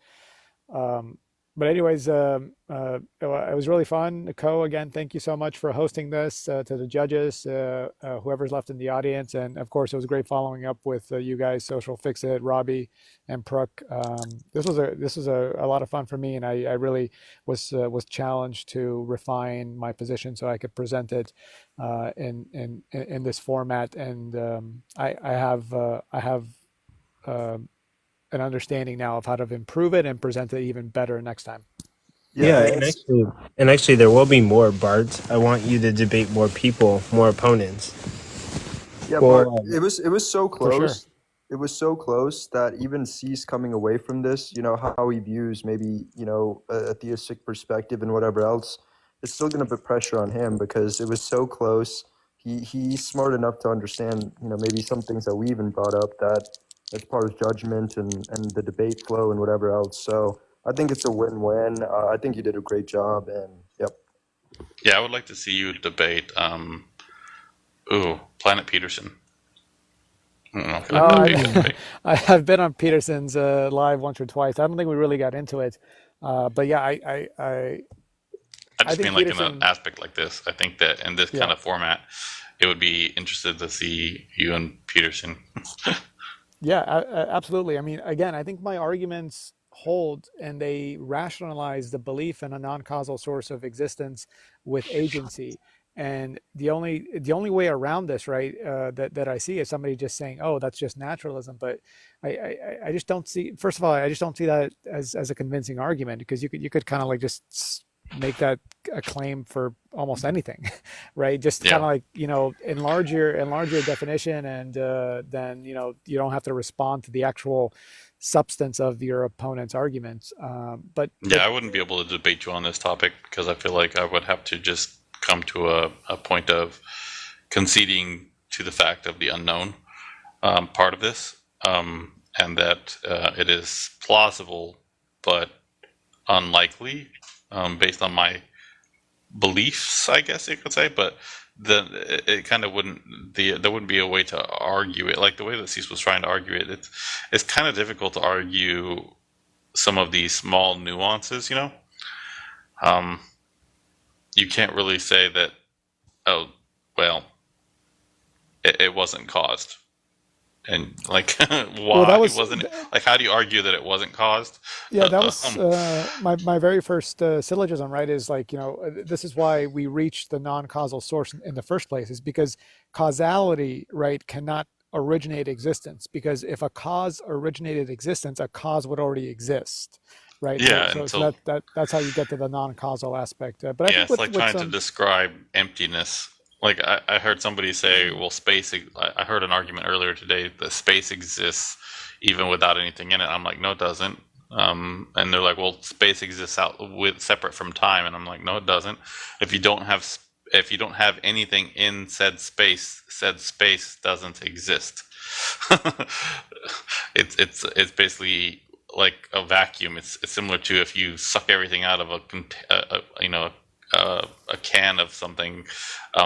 Um, but anyways, it was really fun. Ko, again, thank you so much for hosting this, to the judges, whoever's left in the audience, and of course, it was great following up with you guys, Social Fix It, Robbie, and Pruk. This was a lot of fun for me, and I really was challenged to refine my position so I could present it in this format, and I have. Uh, an understanding now of how to improve it and present it even better next time. Yeah, Yeah, it's and actually, there will be more, Bart. I want you to debate more people, more opponents. Yeah, Bart, Well, it was so For sure. close. It was so close that even Cease coming away from this, how he views maybe, a theistic perspective and whatever else, it's still going to put pressure on him because it was so close. He's smart enough to understand, maybe some things that we even brought up that's part of judgment and the debate flow and whatever else. So I think it's a win-win. I think you did a great job, and yep. Yeah, I would like to see you debate. Planet Peterson. I don't know if that'd be a good debate. I've been on Peterson's live once or twice. I don't think we really got into it, but yeah, I I just think mean like in an Peterson. aspect like this. I think that in this kind Yeah, of format, it would be interested to see you and Peterson. yeah, absolutely. I mean, again, I think my arguments hold and they rationalize the belief in a non-causal source of existence with agency. And the only way around this, right, that I see is somebody just saying, "Oh, that's just naturalism." But I just don't see. First of all, I just don't see that as a convincing argument, because you could kind of like just make that a claim for almost anything, right? Just kind Yeah. of like, enlarge your definition, and then you don't have to respond to the actual substance of your opponent's arguments. But Yeah, I wouldn't be able to debate you on this topic because I feel like I would have to just come to a point of conceding to the fact of the unknown part of this, and that it is plausible but unlikely based on my beliefs, I guess you could say. But then it kind of wouldn't there wouldn't be a way to argue it like the way that Cease was trying to argue it. It's kind of difficult to argue some of these small nuances, um, you can't really say that, oh, well, it wasn't caused. And like, Well, that why was wasn't it? Like, how do you argue that it wasn't caused? yeah, that was um, my very first syllogism, right? Is like, this is why we reach the non-causal source in the first place, is because causality, right, cannot originate existence, because if a cause originated existence, a cause would already exist, right? So yeah, so so until that's how you get to the non-causal aspect. But I yeah, think it's with like with trying to some describe emptiness. Like I heard somebody say, well, space. I heard an argument earlier today that space exists even without anything in it. I'm like, no, it doesn't. And they're like, well, space exists out with separate from time, and I'm like, no, it doesn't. If you don't have if you don't have anything in said space doesn't exist. It's basically like a vacuum. It's similar to if you suck everything out of a can of something.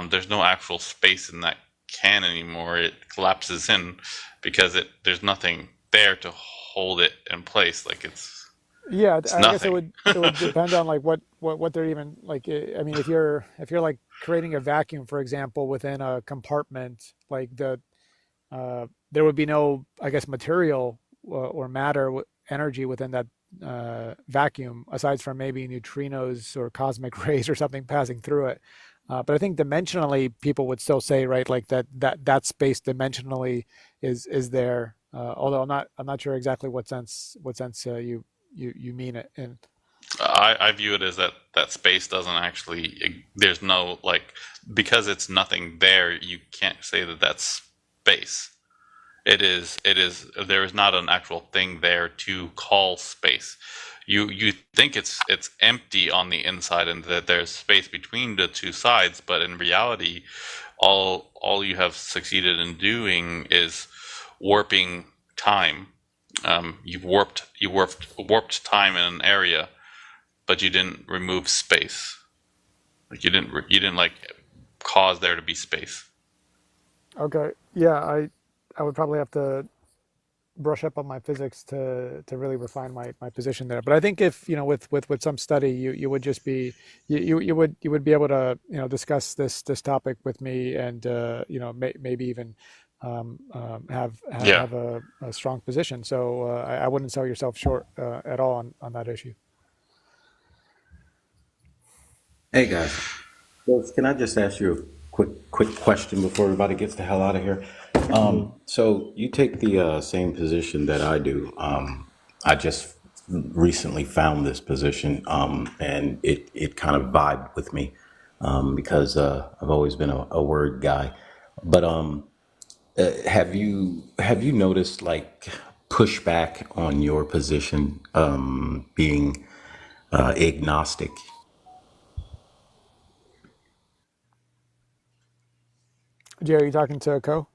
There's no actual space in that can anymore. It collapses in because there's nothing there to hold it in place. Like yeah, it's I guess it nothing. would depend on like what they're even like. I mean, if you're like creating a vacuum, for example, within a compartment, like there would be no, I guess, material or matter energy within that vacuum, aside from maybe neutrinos or cosmic rays or something passing through it. But I think dimensionally, people would still say, right, like that space dimensionally is there. Although I'm not sure exactly what sense you mean it in. I view it as that space doesn't actually. There's no like, because it's nothing there. You can't say that that's space. It is. There is not an actual thing there to call space. You think it's empty on the inside and that there's space between the two sides, but in reality, all you have succeeded in doing is warping time. You've warped time in an area, but you didn't remove space. Like you didn't like cause there to be space. Okay, yeah, I would probably have to brush up on my physics to really refine my position there. But I think if with some study, you would just be you would be able to discuss this topic with me, and maybe even Yeah. have a strong position. So I wouldn't sell yourself short at all on that issue. Hey guys, so can I just ask you a quick question before everybody gets the hell out of here? So you take the same position that I do. I just recently found this position, and it kind of vibed with me because I've always been a word guy. But have you noticed like pushback on your position being agnostic? Jay, are you talking to Co?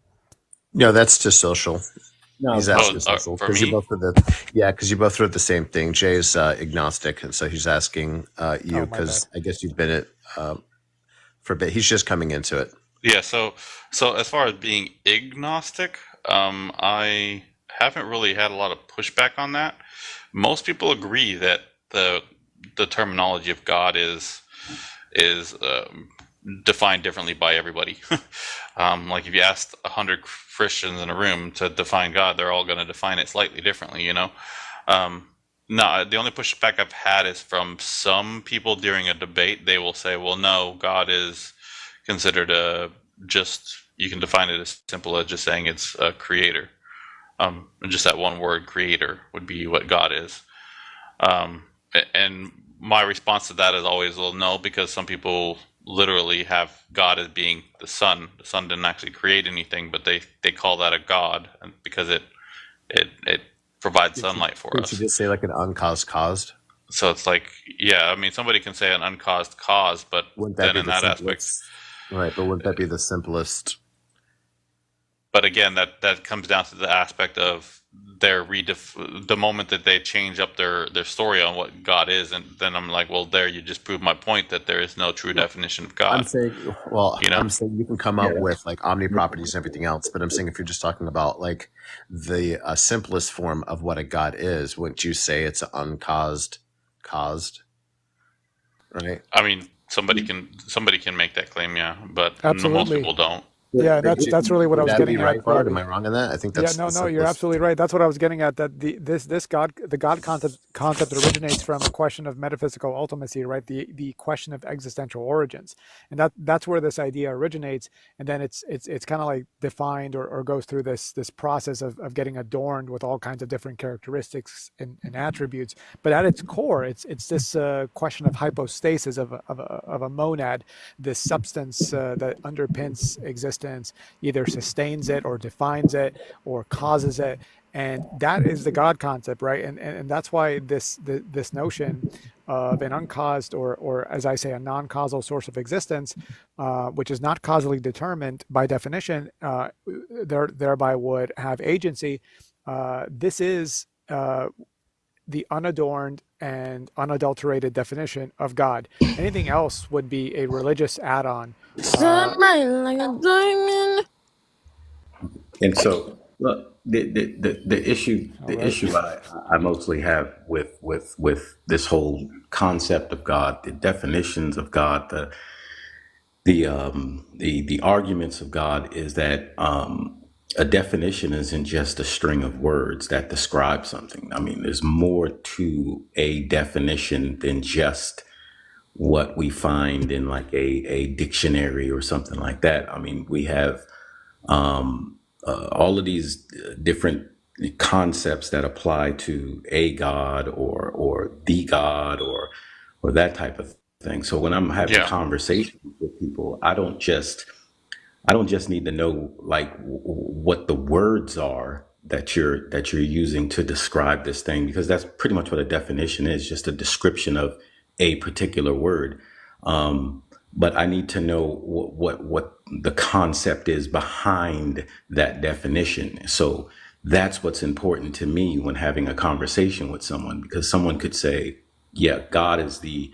No, that's just social. No, He's Oh, asking social for because you me? both because you both wrote the same thing. Jay's agnostic, and so he's asking you Oh, my bad. because I guess you've been it for a bit. He's just coming into it. Yeah. So as far as being agnostic, I haven't really had a lot of pushback on that. Most people agree that the terminology of God is defined differently by everybody. Like if you asked 100 Christians in a room to define God, they're all going to define it slightly differently. No, the only pushback I've had is from some people during a debate. They will say, "Well, no, God is considered just. You can define it as simple as just saying it's a creator. And just that one word, creator, would be what God is." And my response to that is always, well, no, because some people literally have God as being the sun. The sun didn't actually create anything, but they call that a God because it provides sunlight for Did you us. just say like an uncaused caused? So it's like, yeah, I mean, somebody can say an uncaused cause, but Wouldn't that then be in the that aspect, simplest? Right, but wouldn't that be the simplest? but again, that comes down to the aspect of the moment that they change up their story on what God is, and then I'm like, well, there you just proved my point that there is no true definition of I'm God. saying, well, You know, I'm saying you can come up with like omni properties and everything else, but I'm saying if you're just talking about like the simplest form of what a God is, wouldn't you say it's uncaused, caused, right? I mean, somebody can make that claim, yeah, but most Absolutely. people don't. Yeah, Would that's really what I would was that be getting right, at. Bart? Am I wrong on that? I think Yeah, that's no, the no, you're simplest. absolutely right. That's what I was getting at. That the God concept originates from a question of metaphysical ultimacy, right? The question of existential origins, and that's where this idea originates. And then it's kind of like defined or goes through this process of getting adorned with all kinds of different characteristics and attributes. But at its core, it's this question of hypostasis of a monad, this substance that underpins existence, either sustains it or defines it or causes it, and that is the God concept, right? And that's why this notion of an uncaused or as I say, a non-causal source of existence, which is not causally determined by definition, thereby would have agency. This is the unadorned and unadulterated definition of God. Anything else would be a religious add-on. Shine like a diamond. And so, look, the issue All the right. issue I mostly have with this whole concept of God, the definitions of God, the arguments of God is that a definition isn't just a string of words that describe something. I mean, there's more to a definition than just what we find in like a dictionary or something like that. I mean, we have all of these different concepts that apply to a God or the God or that type of thing. So when I'm having Yeah. conversations with people, I don't just need to know like what the words are that you're using to describe this thing, because that's pretty much what a definition is, just a description of a particular word. But I need to know what the concept is behind that definition. So that's what's important to me when having a conversation with someone, because someone could say, yeah, God is the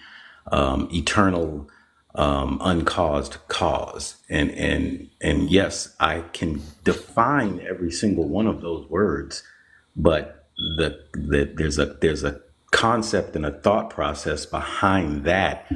eternal uncaused cause, and yes, I can define every single one of those words, but there's a concept and a thought process behind that.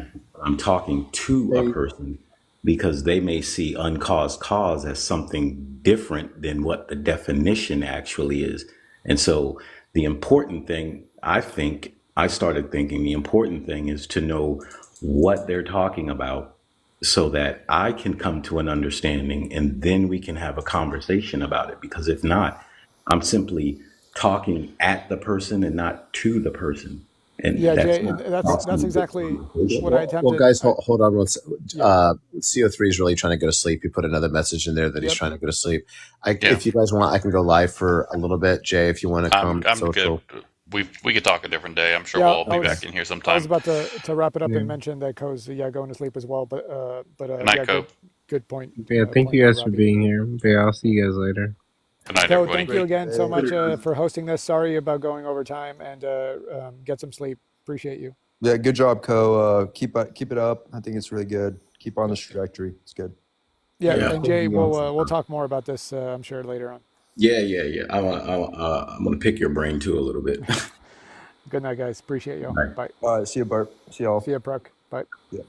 I'm talking to a person because they may see uncaused cause as something different than what the definition actually is. And so the important thing, I think, I started thinking the important thing is to know what they're talking about so that I can come to an understanding and then we can have a conversation about it. Because if not, I'm simply talking at the person and not to the person. And Yeah, that's Jay, not that's exactly what I Well, attempted. guys, hold on. Yeah. CO3 is really trying to go to sleep. He put another message in there that he's Yep. trying to go to sleep. Yeah. If you guys want, I can go live for a little bit. Jay, if you want to come I'm social. good. We could talk a different day. I'm sure Yeah, we'll all be back in here I was sometime. about to wrap it up Yeah. and mention that Co's going to sleep as well. But Good night, yeah, Co. good point. Yeah, thank Point you there, guys for Robbie. being here. Yeah, I'll see you guys later. Good night, Co, everybody. thank you again so much Hey. for hosting this. Sorry about going over time, and get some sleep. Appreciate you. Yeah, good job, Co. Keep it up. I think it's really good. Keep on this trajectory. It's good. Yeah, Yeah. and Jay, we'll talk more about this. I'm sure later on. Yeah. I'm gonna pick your brain too a little bit. Good night, guys. Appreciate you. Right. Bye. All right, see you, Bart. See y'all. See you, Pruck. Bye. Yeah.